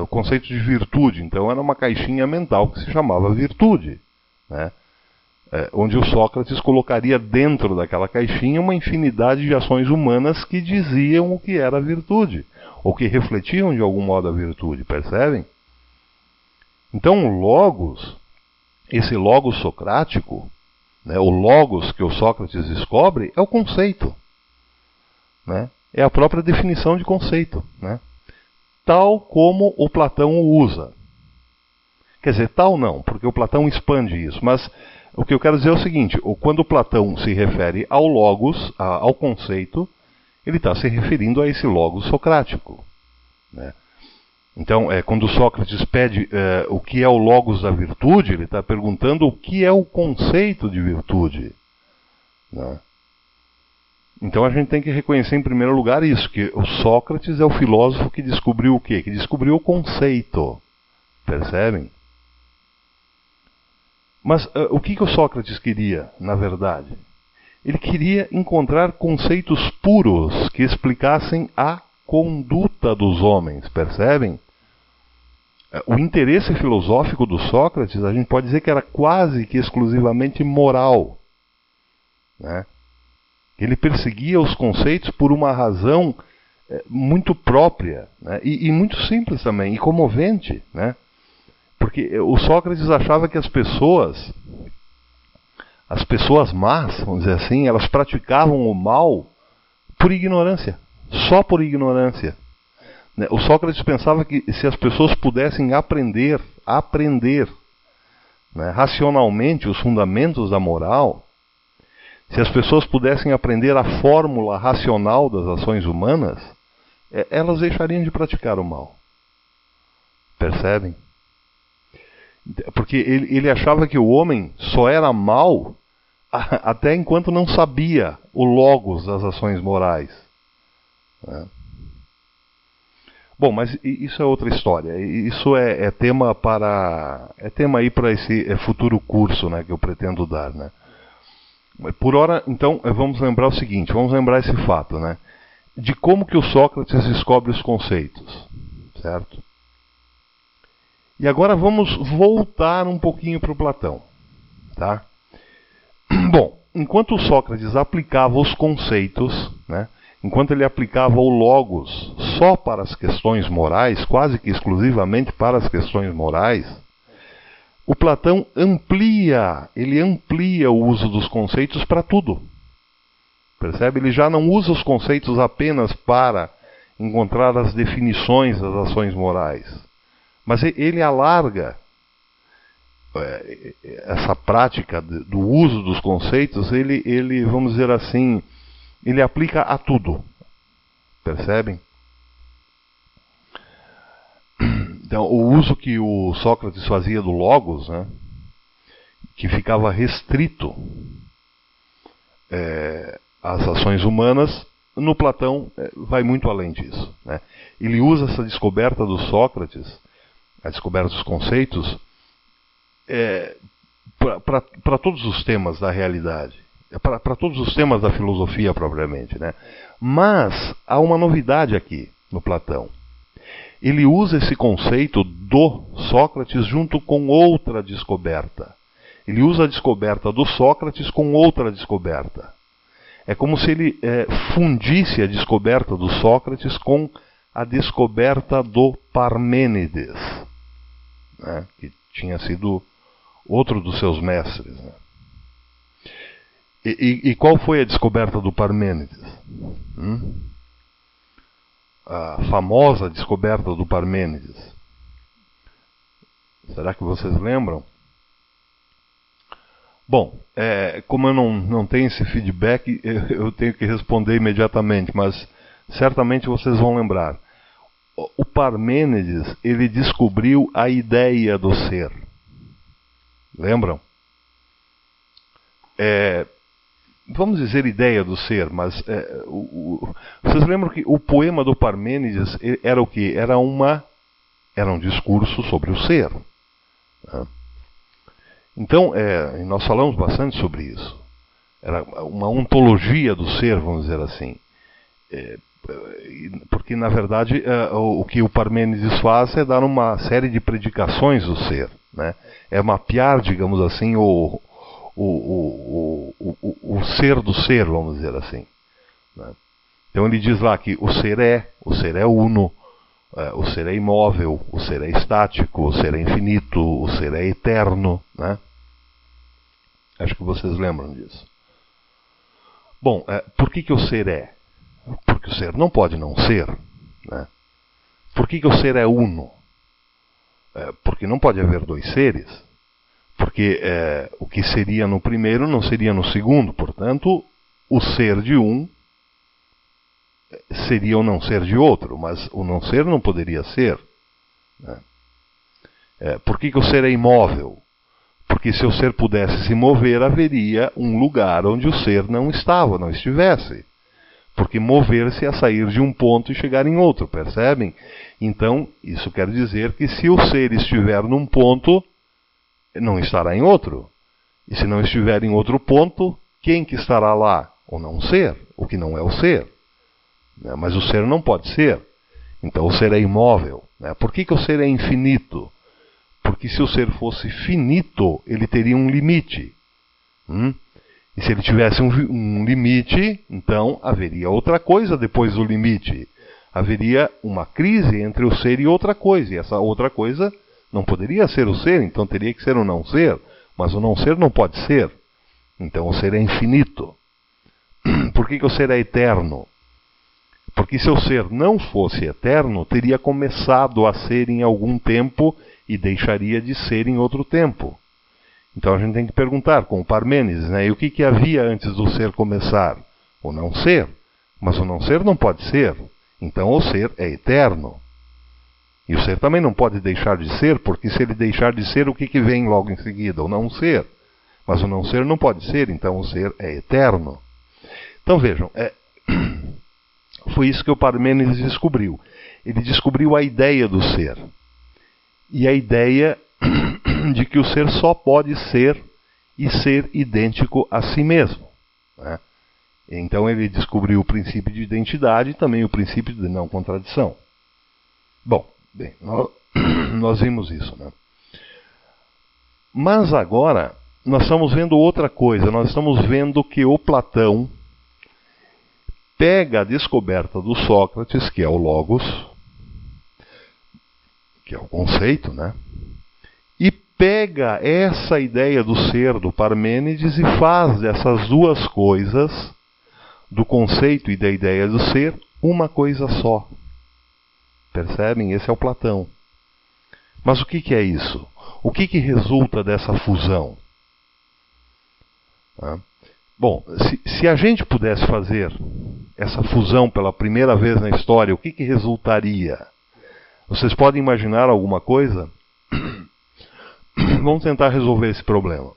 o conceito de virtude. Então era uma caixinha mental que se chamava virtude, né, onde o Sócrates colocaria dentro daquela caixinha uma infinidade de ações humanas que diziam o que era a virtude, ou que refletiam de algum modo a virtude, percebem? Então o logos, esse logos socrático, né? O logos que o Sócrates descobre é o conceito, né? É a própria definição de conceito, né? Tal como o Platão o usa. Quer dizer, tal não, porque o Platão expande isso, mas o que eu quero dizer é o seguinte, quando o Platão se refere ao logos, ao conceito, ele está se referindo a esse logos socrático, né? Então, quando Sócrates pede o que é o logos da virtude, ele está perguntando o que é o conceito de virtude, né? Então a gente tem que reconhecer em primeiro lugar isso, que o Sócrates é o filósofo que descobriu o quê? Que descobriu o conceito. Percebem? Mas o que o Sócrates queria, na verdade? Ele queria encontrar conceitos puros que explicassem a conduta dos homens, percebem? O interesse filosófico do Sócrates, a gente pode dizer que era quase que exclusivamente moral, né? Ele perseguia os conceitos por uma razão muito própria, né? E muito simples também, e comovente, né? Porque o Sócrates achava que as pessoas más, vamos dizer assim, elas praticavam o mal por ignorância, só por ignorância. O Sócrates pensava que se as pessoas pudessem aprender, né, racionalmente os fundamentos da moral, se as pessoas pudessem aprender a fórmula racional das ações humanas, elas deixariam de praticar o mal. Percebem? Porque ele achava que o homem só era mal até enquanto não sabia o logos das ações morais, né? Bom, mas isso é outra história. Isso é tema aí para esse futuro curso, né, que eu pretendo dar, né? Por hora, então, vamos lembrar o seguinte, vamos lembrar esse fato, né, de como que o Sócrates descobre os conceitos, certo? E agora vamos voltar um pouquinho para o Platão, tá? Bom, enquanto o Sócrates aplicava os conceitos, né, enquanto ele aplicava o logos só para as questões morais, quase que exclusivamente para as questões morais, o Platão amplia o uso dos conceitos para tudo. Percebe? Ele já não usa os conceitos apenas para encontrar as definições das ações morais, mas ele alarga essa prática do uso dos conceitos, ele, vamos dizer assim, ele aplica a tudo. Percebem? Então, o uso que o Sócrates fazia do logos, né, que ficava restrito às ações humanas, no Platão vai muito além disso, né? Ele usa essa descoberta do Sócrates, a descoberta dos conceitos, para todos os temas da realidade, para todos os temas da filosofia propriamente, né? Mas há uma novidade aqui no Platão. Ele usa esse conceito do Sócrates junto com outra descoberta. Ele usa a descoberta do Sócrates com outra descoberta. É como se ele fundisse a descoberta do Sócrates com a descoberta do Parmênides, né, que tinha sido outro dos seus mestres, né? E qual foi a descoberta do Parmênides? A famosa descoberta do Parmênides. Será que vocês lembram? Bom, como eu não tenho esse feedback, eu tenho que responder imediatamente, mas certamente vocês vão lembrar. O Parmênides, ele descobriu a ideia do ser. Lembram? Vamos dizer ideia do ser, mas vocês lembram que o poema do Parmênides era o quê? Era um discurso sobre o ser, né? Então, nós falamos bastante sobre isso. Era uma ontologia do ser, vamos dizer assim. Porque, na verdade, o que o Parmênides faz é dar uma série de predicações do ser, né? É mapear, digamos assim, o ser do ser, vamos dizer assim, né? Então ele diz lá que o ser é uno, o ser é imóvel, o ser é estático, o ser é infinito, o ser é eterno, né? Acho que vocês lembram disso. Bom, por que o ser é? Porque o ser não pode não ser. Né? Por que o ser é uno? Porque não pode haver dois seres. Porque o que seria no primeiro não seria no segundo. Portanto, o ser de um seria o não ser de outro. Mas o não ser não poderia ser. Né? Por que o ser é imóvel? Porque se o ser pudesse se mover, haveria um lugar onde o ser não estava, não estivesse. Porque mover-se é sair de um ponto e chegar em outro, percebem? Então, isso quer dizer que se o ser estiver num ponto, não estará em outro. E se não estiver em outro ponto, quem que estará lá? O não ser, o que não é o ser. Mas o ser não pode ser. Então o ser é imóvel. Por que o ser é infinito? Porque se o ser fosse finito, ele teria um limite. E se ele tivesse um limite, então haveria outra coisa depois do limite. Haveria uma crise entre o ser e outra coisa. E essa outra coisa não poderia ser o ser, então teria que ser o não ser. Mas o não ser não pode ser. Então o ser é infinito. Por que o ser é eterno? Porque se o ser não fosse eterno, teria começado a ser em algum tempo e deixaria de ser em outro tempo. Então a gente tem que perguntar com o Parmênides, e o que havia antes do ser começar? O não ser. Mas o não ser não pode ser. Então o ser é eterno. E o ser também não pode deixar de ser, porque se ele deixar de ser, o que vem logo em seguida? O não ser. Mas o não ser não pode ser, então o ser é eterno. Então vejam, foi isso que o Parmênides descobriu. Ele descobriu a ideia do ser. E a ideia de que o ser só pode ser e ser idêntico a si mesmo. Né? Então ele descobriu o princípio de identidade e também o princípio de não contradição. Bom, bem, nós vimos isso. Né? Mas agora nós estamos vendo outra coisa. Nós estamos vendo que o Platão pega a descoberta do Sócrates, que é o Logos, que é o conceito, né? E pega essa ideia do ser do Parmênides e faz dessas duas coisas, do conceito e da ideia do ser, uma coisa só. Percebem? Esse é o Platão. Mas o que é isso? O que resulta dessa fusão? Bom, se a gente pudesse fazer essa fusão pela primeira vez na história, o que resultaria? Vocês podem imaginar alguma coisa? Vamos tentar resolver esse problema.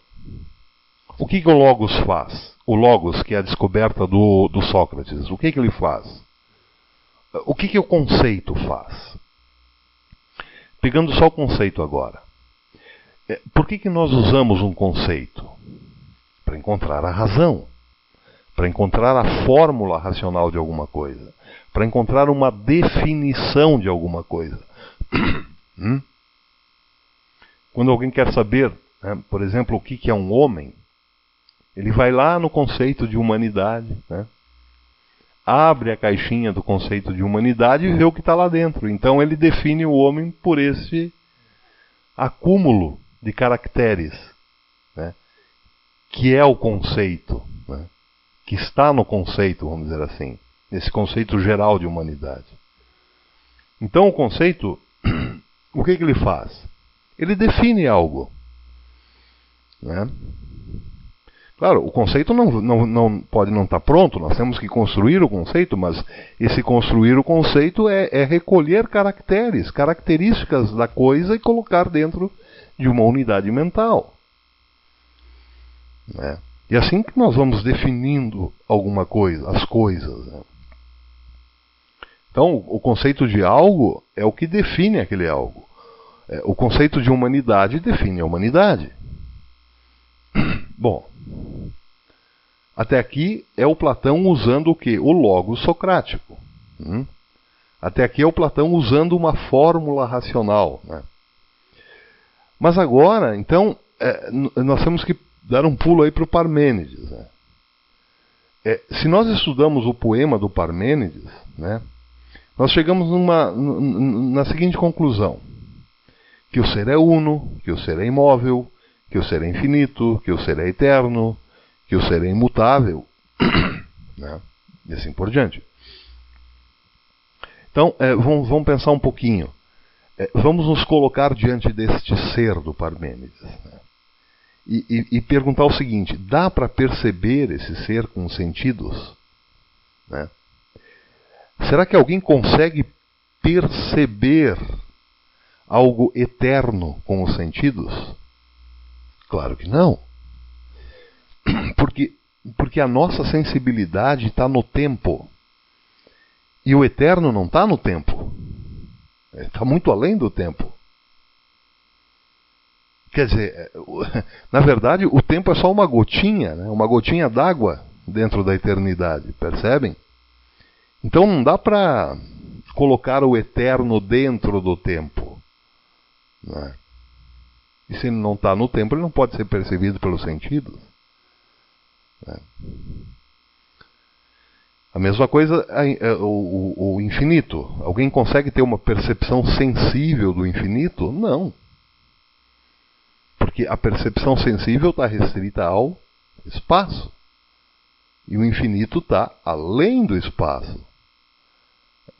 O que o Logos faz? O Logos, que é a descoberta do Sócrates, o que ele faz? O que o conceito faz? Pegando só o conceito agora. Por que nós usamos um conceito? Para encontrar a razão. Para encontrar a fórmula racional de alguma coisa. Para encontrar uma definição de alguma coisa. Quando alguém quer saber, por exemplo, o que é um homem, ele vai lá no conceito de humanidade, abre a caixinha do conceito de humanidade e vê o que está lá dentro. Então ele define o homem por esse acúmulo de caracteres, que é o conceito, que está no conceito, vamos dizer assim, nesse conceito geral de humanidade. Então o conceito, o que ele faz? Ele define algo. Claro, o conceito não pode não estar pronto, nós temos que construir o conceito, mas esse construir o conceito é recolher características da coisa e colocar dentro de uma unidade mental. E assim que nós vamos definindo alguma coisa, as coisas. Então, o conceito de algo é o que define aquele algo. O conceito de humanidade define a humanidade. Bom, até aqui é o Platão usando o quê? O Logos socrático. Até aqui é o Platão usando uma fórmula racional. Mas agora, então, nós temos que dar um pulo aí para o Parmênides. Se nós estudamos o poema do Parmênides, nós chegamos na seguinte conclusão: que o ser é uno, que o ser é imóvel, que o ser é infinito, que o ser é eterno, que o ser é imutável, né? E assim por diante. Então, vamos pensar um pouquinho. Vamos nos colocar diante deste ser do Parmênides, né? E perguntar o seguinte: dá para perceber esse ser com os sentidos? Né? Será que alguém consegue perceber algo eterno com os sentidos? Claro que não. Porque a nossa sensibilidade está no tempo. E o eterno não está no tempo. Está muito além do tempo. Quer dizer, na verdade, o tempo é só uma gotinha, né? Uma gotinha d'água dentro da eternidade, percebem? Então não dá para colocar o eterno dentro do tempo, né? E se ele não está no tempo, ele não pode ser percebido pelos sentidos, né? A mesma coisa, o infinito. Alguém consegue ter uma percepção sensível do infinito? Não. Porque a percepção sensível está restrita ao espaço. E o infinito está além do espaço.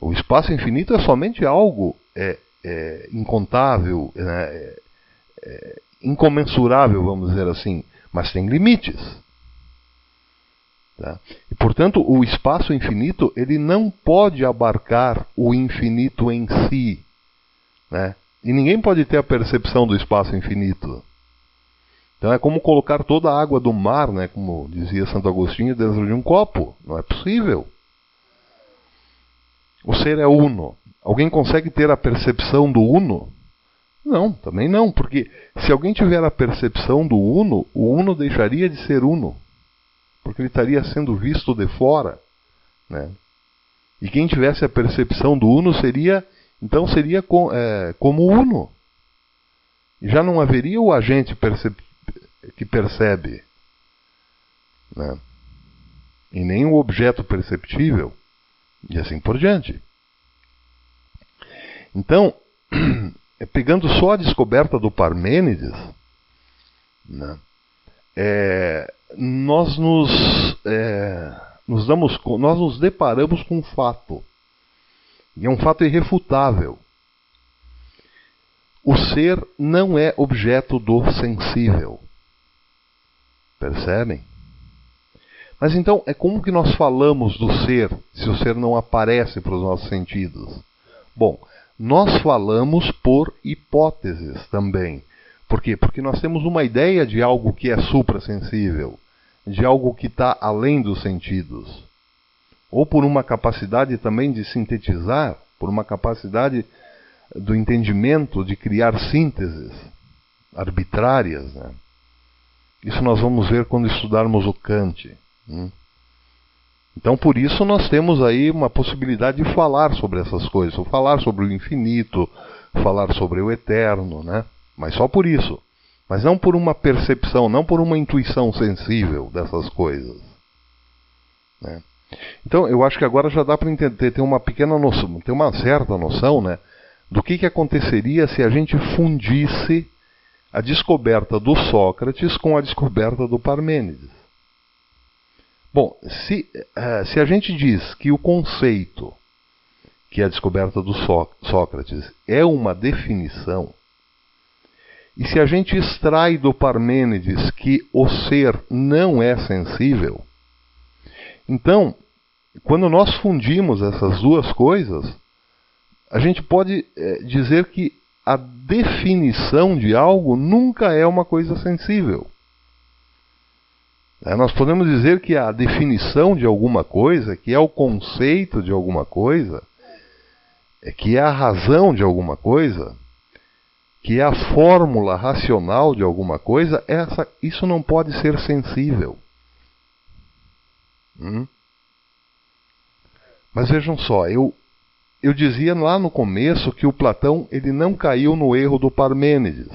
O espaço infinito é somente algo incontável, incomensurável, vamos dizer assim, mas tem limites. Tá? E, portanto, o espaço infinito ele não pode abarcar o infinito em si, né? E ninguém pode ter a percepção do espaço infinito. Então é como colocar toda a água do mar, né, como dizia Santo Agostinho, dentro de um copo. Não é possível. O ser é uno. Alguém consegue ter a percepção do uno? Não, também não. Porque se alguém tiver a percepção do uno, o uno deixaria de ser uno. Porque ele estaria sendo visto de fora, né? E quem tivesse a percepção do uno seria como uno. E já não haveria o agente que percebe, né? E nem o objeto perceptível, e assim por diante. Então, pegando só a descoberta do Parmênides, né, nós nos deparamos com um fato, e é um fato irrefutável. O ser não é objeto do sensível. Percebem? Mas então, como que nós falamos do ser, se o ser não aparece para os nossos sentidos? Bom, nós falamos por hipóteses também. Por quê? Porque nós temos uma ideia de algo que é suprassensível, de algo que está além dos sentidos. Ou por uma capacidade também de sintetizar, por uma capacidade do entendimento, de criar sínteses arbitrárias, né? Isso nós vamos ver quando estudarmos o Kant. Então, por isso, nós temos aí uma possibilidade de falar sobre essas coisas, falar sobre o infinito, falar sobre o eterno, né? Mas só por isso. Mas não por uma percepção, não por uma intuição sensível dessas coisas, né? Então, eu acho que agora já dá para entender, ter uma pequena noção, ter uma certa noção, né, do que aconteceria se a gente fundisse a descoberta do Sócrates com a descoberta do Parmênides. Bom, se a gente diz que o conceito, que é a descoberta do Sócrates, é uma definição, e se a gente extrai do Parmênides que o ser não é sensível, então, quando nós fundimos essas duas coisas, a gente pode dizer que a definição de algo nunca é uma coisa sensível. Nós podemos dizer que a definição de alguma coisa, que é o conceito de alguma coisa, que é a razão de alguma coisa, que é a fórmula racional de alguma coisa, isso não pode ser sensível. Mas vejam só, eu dizia lá no começo que o Platão ele não caiu no erro do Parmênides.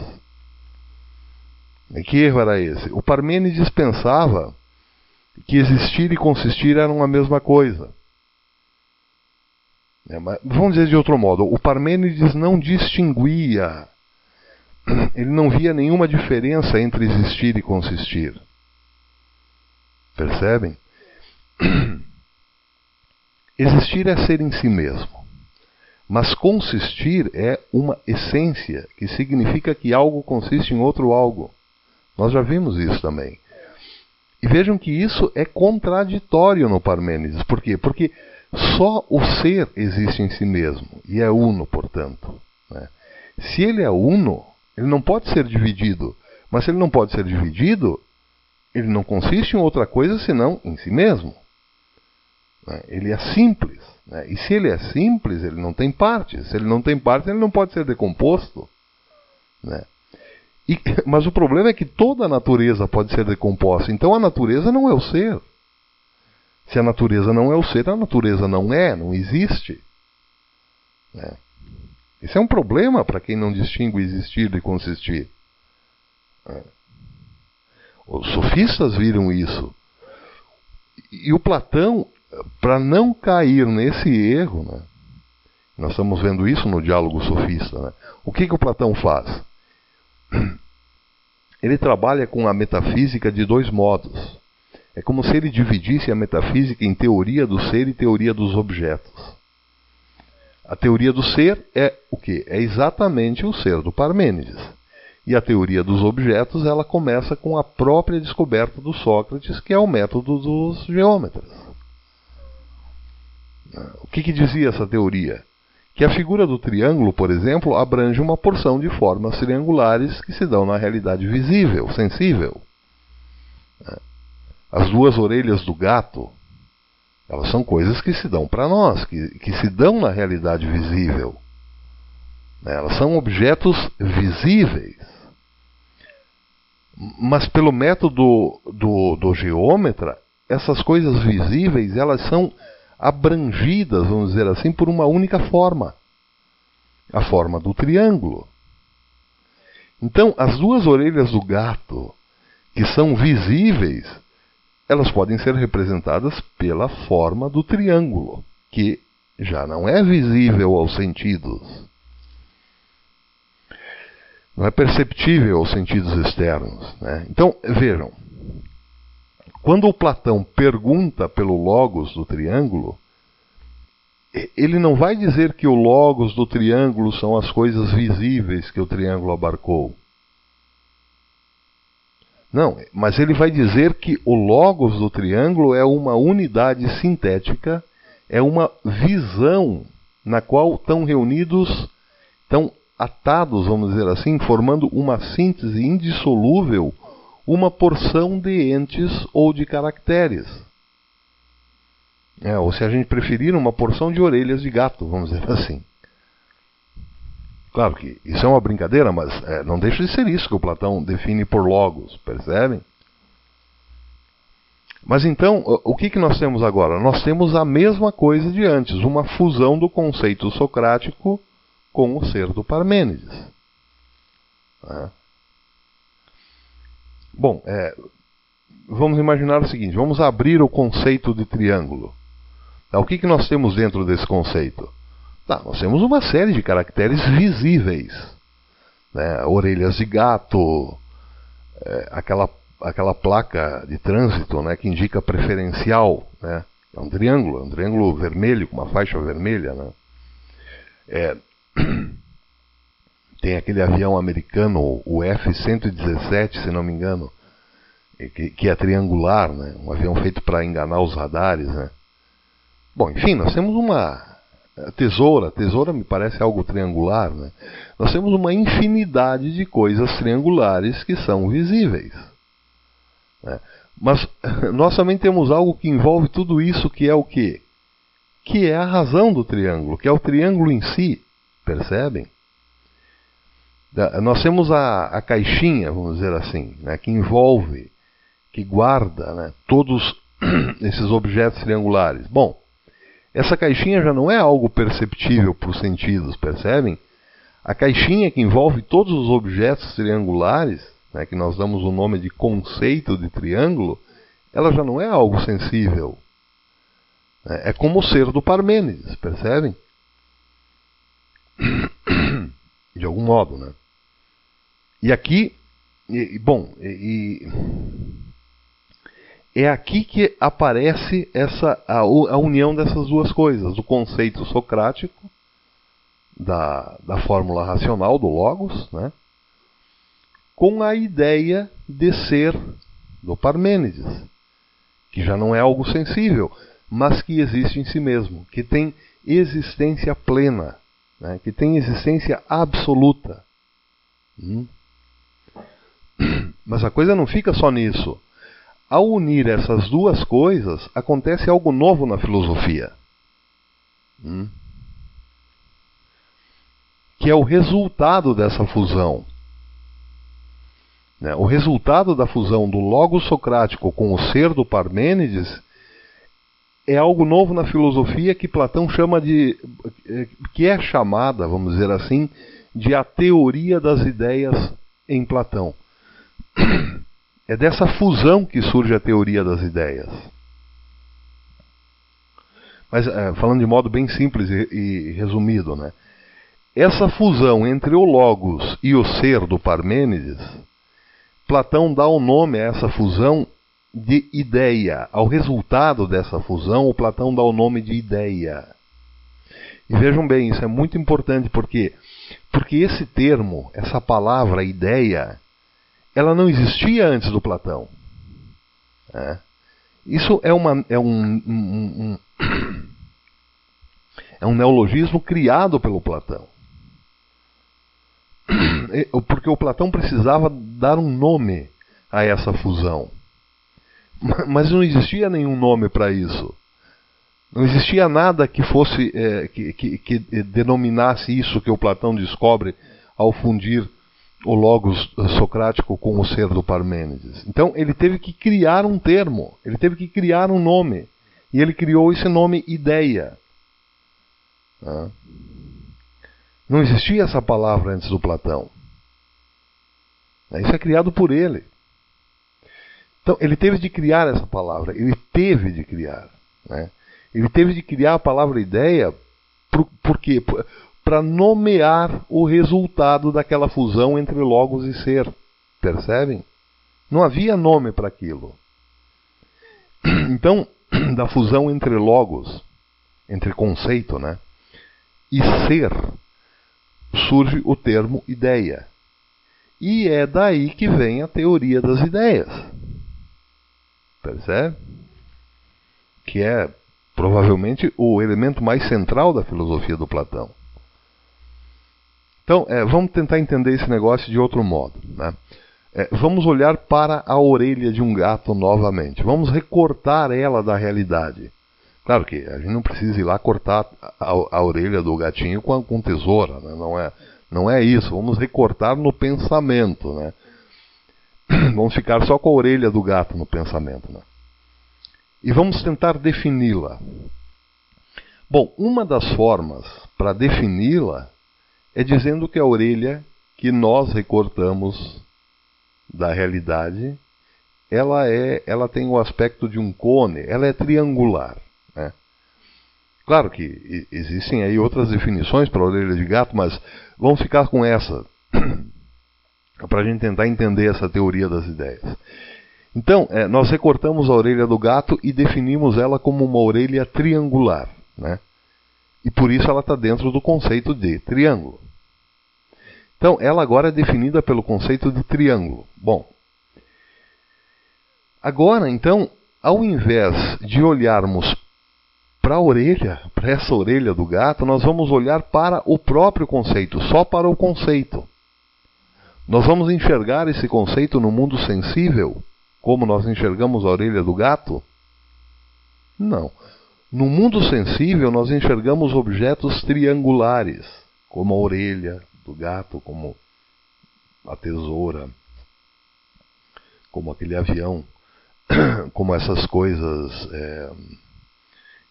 E que erro era esse? O Parmênides pensava que existir e consistir eram a mesma coisa. Mas, vamos dizer de outro modo, o Parmênides não distinguia ele não via nenhuma diferença entre existir e consistir. Percebem? Existir é ser em si mesmo. Mas consistir é uma essência, que significa que algo consiste em outro algo. Nós já vimos isso também. E vejam que isso é contraditório no Parmênides. Por quê? Porque só o ser existe em si mesmo, e é uno, portanto. Né? Se ele é uno, ele não pode ser dividido. Mas se ele não pode ser dividido, ele não consiste em outra coisa senão em si mesmo. Né? Ele é simples. Né? E se ele é simples, ele não tem partes. Se ele não tem partes, ele não pode ser decomposto. Né? Mas o problema é que toda a natureza pode ser decomposta. Então a natureza não é o ser. Se a natureza não é o ser, a natureza não existe. Né? Esse é um problema para quem não distingue existir de consistir. Os sofistas viram isso. E o Platão, para não cair nesse erro, né? Nós estamos vendo isso no diálogo sofista. Né? O que o Platão faz? Ele trabalha com a metafísica de dois modos. É como se ele dividisse a metafísica em teoria do ser e teoria dos objetos. A teoria do ser é o quê? É exatamente o ser do Parmênides. E a teoria dos objetos, ela começa com a própria descoberta do Sócrates, que é o método dos geômetras. O que dizia essa teoria? Que a figura do triângulo, por exemplo, abrange uma porção de formas triangulares que se dão na realidade visível, sensível. As duas orelhas do gato, elas são coisas que se dão para nós, que se dão na realidade visível. Elas são objetos visíveis. Mas pelo método do geômetra, essas coisas visíveis, elas são abrangidas, vamos dizer assim, por uma única forma. A forma do triângulo. Então, as duas orelhas do gato, que são visíveis, elas podem ser representadas pela forma do triângulo, que já não é visível aos sentidos. Não é perceptível aos sentidos externos. Né? Então, vejam, quando o Platão pergunta pelo logos do triângulo, ele não vai dizer que o logos do triângulo são as coisas visíveis que o triângulo abarcou. Não, mas ele vai dizer que o logos do triângulo é uma unidade sintética, é uma visão na qual estão reunidos, estão atados, vamos dizer assim, formando uma síntese indissolúvel, uma porção de entes ou de caracteres. Ou se a gente preferir, uma porção de orelhas de gato, vamos dizer assim. Claro que isso é uma brincadeira, mas não deixa de ser isso que o Platão define por logos, percebem? Mas então, o que nós temos agora? Nós temos a mesma coisa de antes, uma fusão do conceito socrático com o ser do Parmênides. Bom, vamos imaginar o seguinte, vamos abrir o conceito de triângulo. O que nós temos dentro desse conceito? Nós temos uma série de caracteres visíveis. Né? Orelhas de gato, aquela placa de trânsito, né, que indica preferencial. Né? É um triângulo vermelho, com uma faixa vermelha. Né? Tem aquele avião americano, o F-117, se não me engano, que é triangular, né? Um avião feito para enganar os radares. Né? Bom, enfim, nós temos uma tesoura me parece algo triangular. Né? Nós temos uma infinidade de coisas triangulares que são visíveis. Né? Mas nós também temos algo que envolve tudo isso, que é o quê? Que é a razão do triângulo, que é o triângulo em si. Percebem? Nós temos a caixinha, vamos dizer assim, né, que envolve, que guarda, né, todos esses objetos triangulares. Bom, essa caixinha já não é algo perceptível para os sentidos, percebem? A caixinha que envolve todos os objetos triangulares, né, que nós damos o nome de conceito de triângulo, ela já não é algo sensível. É como o ser do Parmênides, percebem? De algum modo, né? E aqui, é aqui que aparece a união dessas duas coisas, do conceito socrático, da fórmula racional do logos, né, com a ideia de ser do Parmênides, que já não é algo sensível, mas que existe em si mesmo, que tem existência plena, né, que tem existência absoluta. Mas a coisa não fica só nisso. Ao unir essas duas coisas, acontece algo novo na filosofia, que é o resultado dessa fusão. O resultado da fusão do logos socrático com o ser do Parmênides é algo novo na filosofia que Platão chama que é chamada, vamos dizer assim, de a teoria das ideias em Platão. É dessa fusão que surge a teoria das ideias. Mas, falando de modo bem simples e resumido, né? Essa fusão entre o logos e o ser do Parmênides, Platão dá o nome a essa fusão de ideia. Ao resultado dessa fusão, o Platão dá o nome de ideia. E vejam bem, isso é muito importante, porque esse termo, essa palavra ideia, ela não existia antes do Platão. Isso é um neologismo criado pelo Platão. Porque o Platão precisava dar um nome a essa fusão. Mas não existia nenhum nome para isso. Não existia nada que fosse que denominasse isso que o Platão descobre ao fundir o logos socrático com o ser do Parmênides. Então ele teve que criar um termo, ele teve que criar um nome. E ele criou esse nome ideia. Não existia essa palavra antes do Platão. Isso é criado por ele. Então ele teve de criar essa palavra, ele teve de criar. Ele teve de criar a palavra ideia, por quê? Para nomear o resultado daquela fusão entre logos e ser. Percebem? Não havia nome para aquilo. Então, da fusão entre logos, entre conceito, né, e ser, surge o termo ideia. E é daí que vem a teoria das ideias. Percebe? Que é provavelmente o elemento mais central da filosofia do Platão. Então, vamos tentar entender esse negócio de outro modo, né? Vamos olhar para a orelha de um gato novamente. Vamos recortar ela da realidade. Claro que a gente não precisa ir lá cortar a orelha do gatinho com tesoura, né? Não é isso. Vamos recortar no pensamento, né? Vamos ficar só com a orelha do gato no pensamento, né? E vamos tentar defini-la. Bom, uma das formas para defini-la é dizendo que a orelha que nós recortamos da realidade, ela tem o aspecto de um cone, ela é triangular, né? Claro que existem aí outras definições para a orelha de gato, mas vamos ficar com essa, para a gente tentar entender essa teoria das ideias. Então, nós recortamos a orelha do gato e definimos ela como uma orelha triangular, né? E por isso ela está dentro do conceito de triângulo. Então, ela agora é definida pelo conceito de triângulo. Bom, agora, então, ao invés de olharmos para a orelha, para essa orelha do gato, nós vamos olhar para o próprio conceito, só para o conceito. Nós vamos enxergar esse conceito no mundo sensível, como nós enxergamos a orelha do gato? Não. No mundo sensível, nós enxergamos objetos triangulares, como a orelha do gato, como a tesoura, como aquele avião, como essas coisas,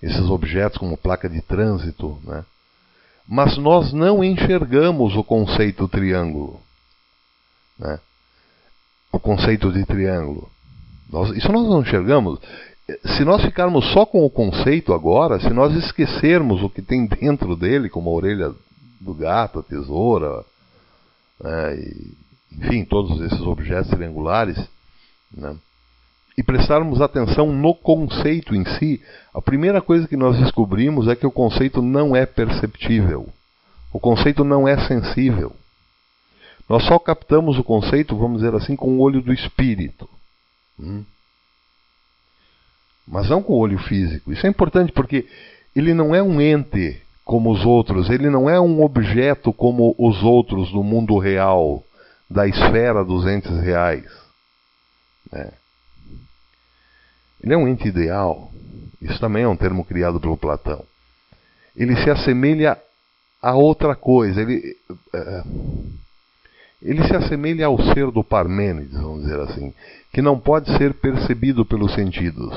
esses objetos como placa de trânsito, né? Mas nós não enxergamos o conceito triângulo, né? O conceito de triângulo. Isso nós não enxergamos. Se nós ficarmos só com o conceito agora, se nós esquecermos o que tem dentro dele, como a orelha do gato, a tesoura, né, enfim, todos esses objetos triangulares, né, e prestarmos atenção no conceito em si, a primeira coisa que nós descobrimos é que o conceito não é perceptível. O conceito não é sensível. Nós só captamos o conceito, vamos dizer assim, com o olho do espírito. Mas não com o olho físico. Isso é importante porque ele não é um ente como os outros, ele não é um objeto como os outros do mundo real, da esfera dos entes reais. Ele é um ente ideal. Isso também é um termo criado pelo Platão. Ele se assemelha a outra coisa. Ele se assemelha ao ser do Parmênides, vamos dizer assim, que não pode ser percebido pelos sentidos,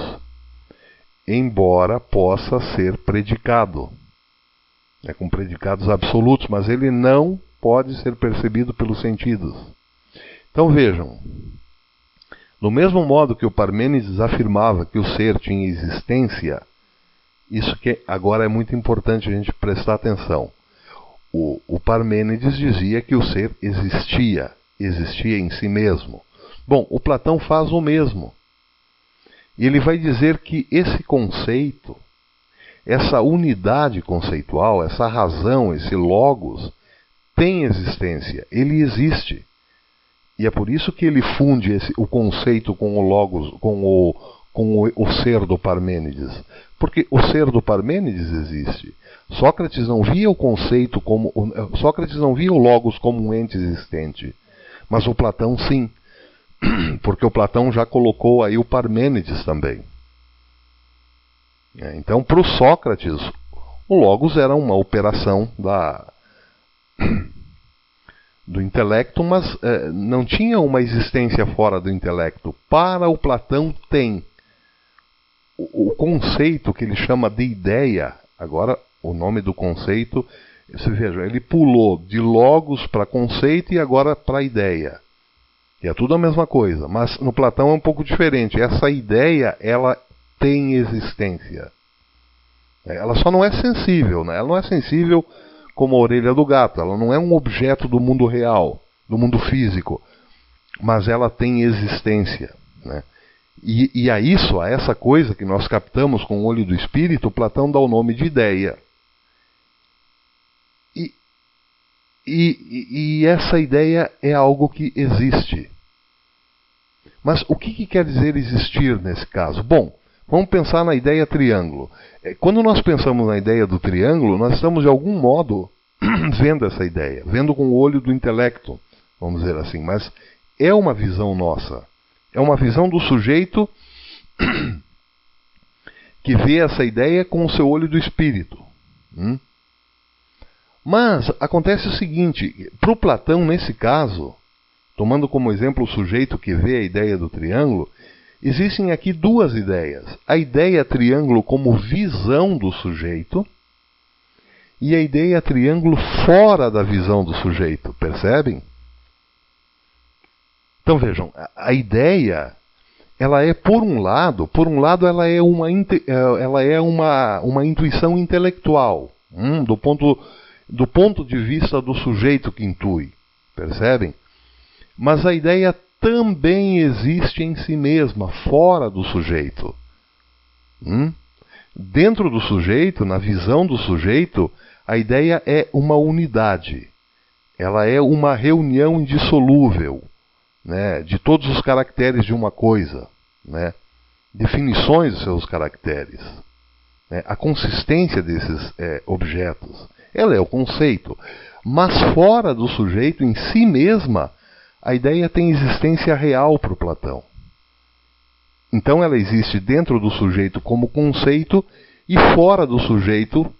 embora possa ser predicado, com predicados absolutos, mas ele não pode ser percebido pelos sentidos. Então vejam, do mesmo modo que o Parmênides afirmava que o ser tinha existência, isso que agora é muito importante a gente prestar atenção. O Parmênides dizia que o ser existia em si mesmo. Bom, o Platão faz o mesmo. E ele vai dizer que esse conceito, essa unidade conceitual, essa razão, esse logos, tem existência, ele existe. E é por isso que ele funde o conceito com o logos, com o ser do Parmênides. Porque o ser do Parmênides existe. Sócrates não via o conceito como... Sócrates não via o logos como um ente existente. Mas o Platão sim. Porque o Platão já colocou aí o Parmênides também. Então, para o Sócrates, o logos era uma operação do intelecto, mas não tinha uma existência fora do intelecto. Para o Platão tem. O conceito que ele chama de ideia, agora o nome do conceito, você veja, ele pulou de logos para conceito e agora para ideia. E é tudo a mesma coisa, mas no Platão é um pouco diferente. Essa ideia, ela tem existência. Ela só não é sensível, né? Ela não é sensível como a orelha do gato, ela não é um objeto do mundo real, do mundo físico, mas ela tem existência, né? E a isso, a essa coisa que nós captamos com o olho do espírito, Platão dá o nome de ideia. E essa ideia é algo que existe. Mas o que quer dizer existir nesse caso? Bom, vamos pensar na ideia triângulo. Quando nós pensamos na ideia do triângulo, nós estamos de algum modo vendo essa ideia, vendo com o olho do intelecto, vamos dizer assim, mas é uma visão nossa. É uma visão do sujeito que vê essa ideia com o seu olho do espírito. Mas acontece o seguinte, para o Platão, nesse caso, tomando como exemplo o sujeito que vê a ideia do triângulo, existem aqui duas ideias. A ideia triângulo como visão do sujeito e a ideia triângulo fora da visão do sujeito, percebem? Então vejam, a ideia, ela é por um lado ela é uma intuição intelectual, do ponto de vista do sujeito que intui, percebem? Mas a ideia também existe em si mesma, fora do sujeito. Dentro do sujeito, na visão do sujeito, a ideia é uma unidade. Ela é uma reunião indissolúvel, né, de todos os caracteres de uma coisa, né, definições dos seus caracteres, né, a consistência desses objetos. Ela é o conceito. Mas fora do sujeito, em si mesma, a ideia tem existência real para o Platão. Então ela existe dentro do sujeito como conceito e fora do sujeito,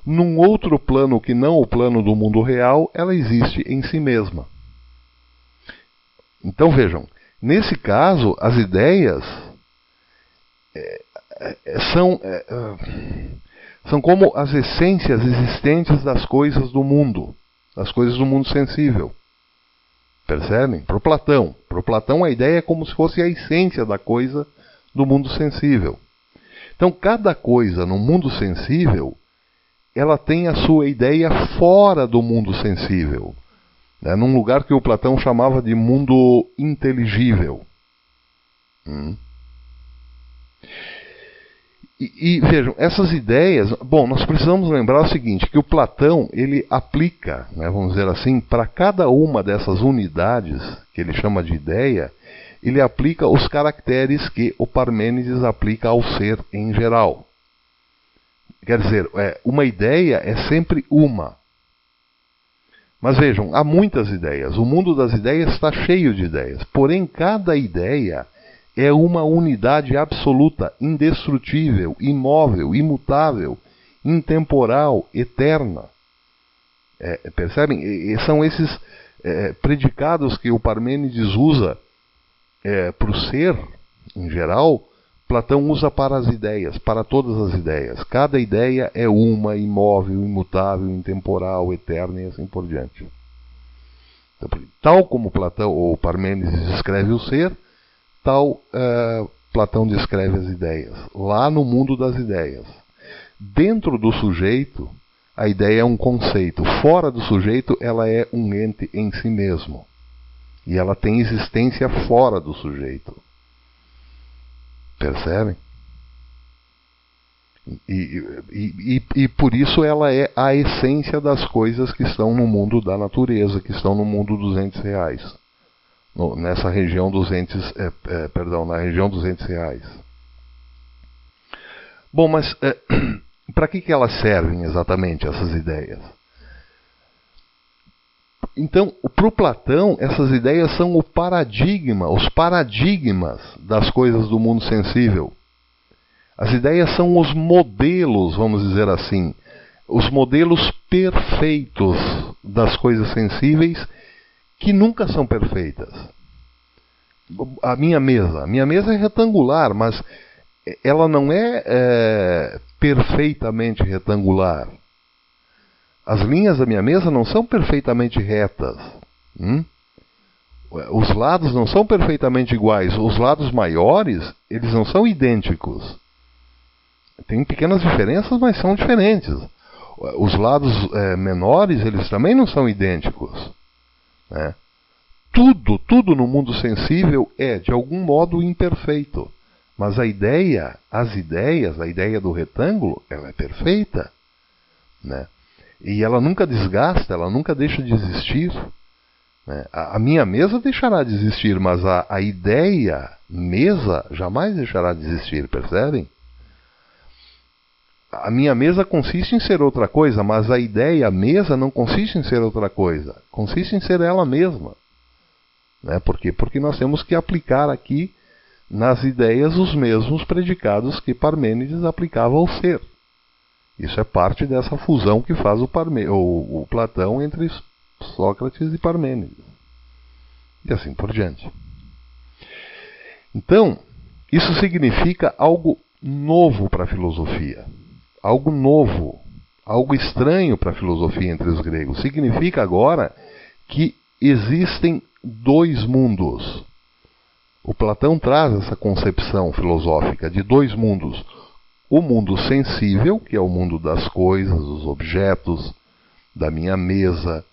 num outro plano que não o plano do mundo real, ela existe em si mesma. Então vejam, nesse caso, as ideias são como as essências existentes das coisas do mundo sensível. Percebem? Para o Platão a ideia é como se fosse a essência da coisa do mundo sensível. Então cada coisa no mundo sensível, ela tem a sua ideia fora do mundo sensível. né, num lugar que o Platão chamava de mundo inteligível. E vejam, essas ideias... Bom, nós precisamos lembrar o seguinte, que o Platão, ele aplica, né, vamos dizer assim, para cada uma dessas unidades, que ele chama de ideia, ele aplica os caracteres que o Parmênides aplica ao ser em geral. Quer dizer, uma ideia é sempre uma. Mas vejam, há muitas ideias. O mundo das ideias está cheio de ideias. Porém, cada ideia é uma unidade absoluta, indestrutível, imóvel, imutável, intemporal, eterna. Percebem? E são esses predicados que o Parmênides usa para o ser, em geral, Platão usa para as ideias, para todas as ideias. Cada ideia é uma, imóvel, imutável, intemporal, eterna e assim por diante. Então, tal como Platão ou Parmênides descreve o ser, tal Platão descreve as ideias, lá no mundo das ideias. Dentro do sujeito, a ideia é um conceito. Fora do sujeito, ela é um ente em si mesmo. E ela tem existência fora do sujeito. Percebem? E por isso ela é a essência das coisas que estão no mundo da natureza, que estão no mundo dos entes reais. Nessa região dos entes, na região dos entes reais. Bom, mas para que elas servem exatamente, essas ideias? Então, para o Platão, essas ideias são o paradigma, os paradigmas das coisas do mundo sensível. As ideias são os modelos, vamos dizer assim, os modelos perfeitos das coisas sensíveis que nunca são perfeitas. A minha mesa é retangular, mas ela não é perfeitamente retangular. As linhas da minha mesa não são perfeitamente retas. Os lados não são perfeitamente iguais. Os lados maiores, eles não são idênticos. Tem pequenas diferenças, mas são diferentes. Os lados menores, eles também não são idênticos. Né? Tudo no mundo sensível é, de algum modo, imperfeito. Mas a ideia do retângulo, ela é perfeita. Né? E ela nunca desgasta, ela nunca deixa de existir. Né? A minha mesa deixará de existir, mas a ideia mesa jamais deixará de existir, percebem? A minha mesa consiste em ser outra coisa, mas a ideia mesa não consiste em ser outra coisa. Consiste em ser ela mesma. Né? Por quê? Porque nós temos que aplicar aqui nas ideias os mesmos predicados que Parmênides aplicava ao ser. Isso é parte dessa fusão que faz o Platão entre Sócrates e Parmênides. E assim por diante. Então, isso significa algo novo para a filosofia. Algo novo, algo estranho para a filosofia entre os gregos. Significa agora que existem dois mundos. O Platão traz essa concepção filosófica de dois mundos. O mundo sensível, que é o mundo das coisas, dos objetos, da minha mesa,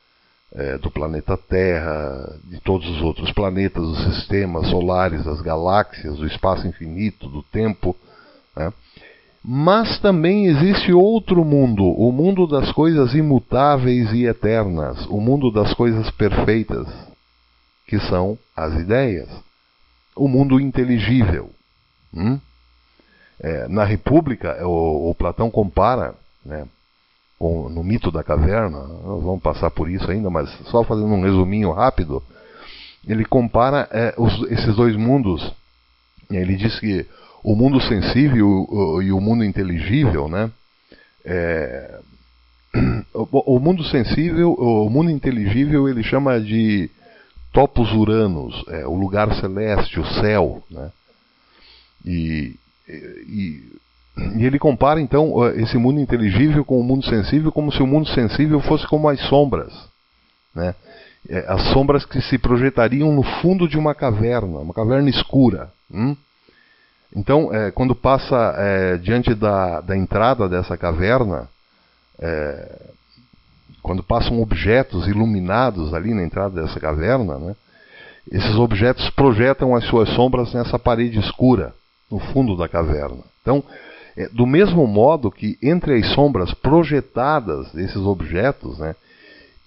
do planeta Terra, de todos os outros planetas, dos sistemas solares, das galáxias, do espaço infinito, do tempo. Né? Mas também existe outro mundo, o mundo das coisas imutáveis e eternas, o mundo das coisas perfeitas, que são as ideias. O mundo inteligível. Na República, o Platão compara, né, no mito da caverna, nós vamos passar por isso ainda, mas só fazendo um resuminho rápido, ele compara esses dois mundos. Ele diz que o mundo sensível e o mundo inteligível, né, o mundo sensível, o mundo inteligível, ele chama de topos uranos, o lugar celeste, o céu, né? E ele compara então esse mundo inteligível com o mundo sensível como se o mundo sensível fosse como as sombras, né? As sombras que se projetariam no fundo de uma caverna escura. Então, quando passa diante da entrada dessa caverna, quando passam objetos iluminados ali na entrada dessa caverna, né, esses objetos projetam as suas sombras nessa parede escura, no fundo da caverna. Então, do mesmo modo que entre as sombras projetadas desses objetos, né,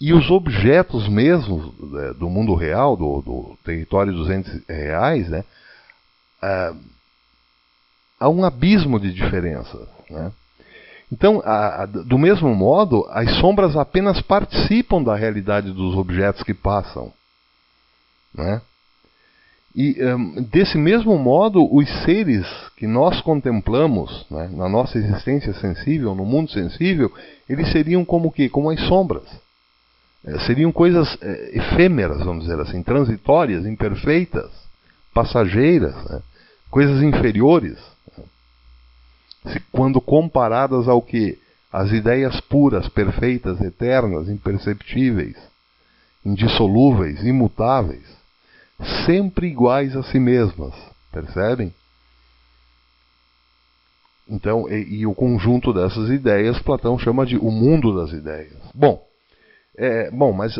e os objetos mesmos do mundo real, do território dos entes reais, né, há um abismo de diferença, né? Então, do mesmo modo, as sombras apenas participam da realidade dos objetos que passam, né? E desse mesmo modo, os seres que nós contemplamos, né, na nossa existência sensível, no mundo sensível, eles seriam como o quê? Como as sombras. Seriam coisas efêmeras, vamos dizer assim, transitórias, imperfeitas, passageiras, né? Coisas inferiores, quando comparadas ao que? As ideias puras, perfeitas, eternas, imperceptíveis, indissolúveis, imutáveis, sempre iguais a si mesmas, percebem? Então, e o conjunto dessas ideias, Platão chama de o mundo das ideias. Mas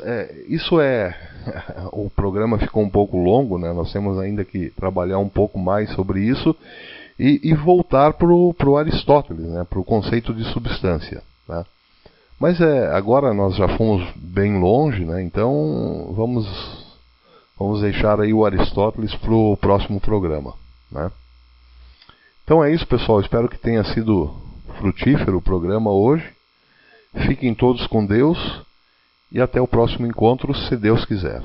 isso o programa ficou um pouco longo, né? Nós temos ainda que trabalhar um pouco mais sobre isso e voltar para o Aristóteles, né? Para o conceito de substância, tá? Mas agora nós já fomos bem longe, né? Então vamos deixar aí o Aristóteles para o próximo programa, né? Então é isso, pessoal. Espero que tenha sido frutífero o programa hoje. Fiquem todos com Deus. E até o próximo encontro, se Deus quiser.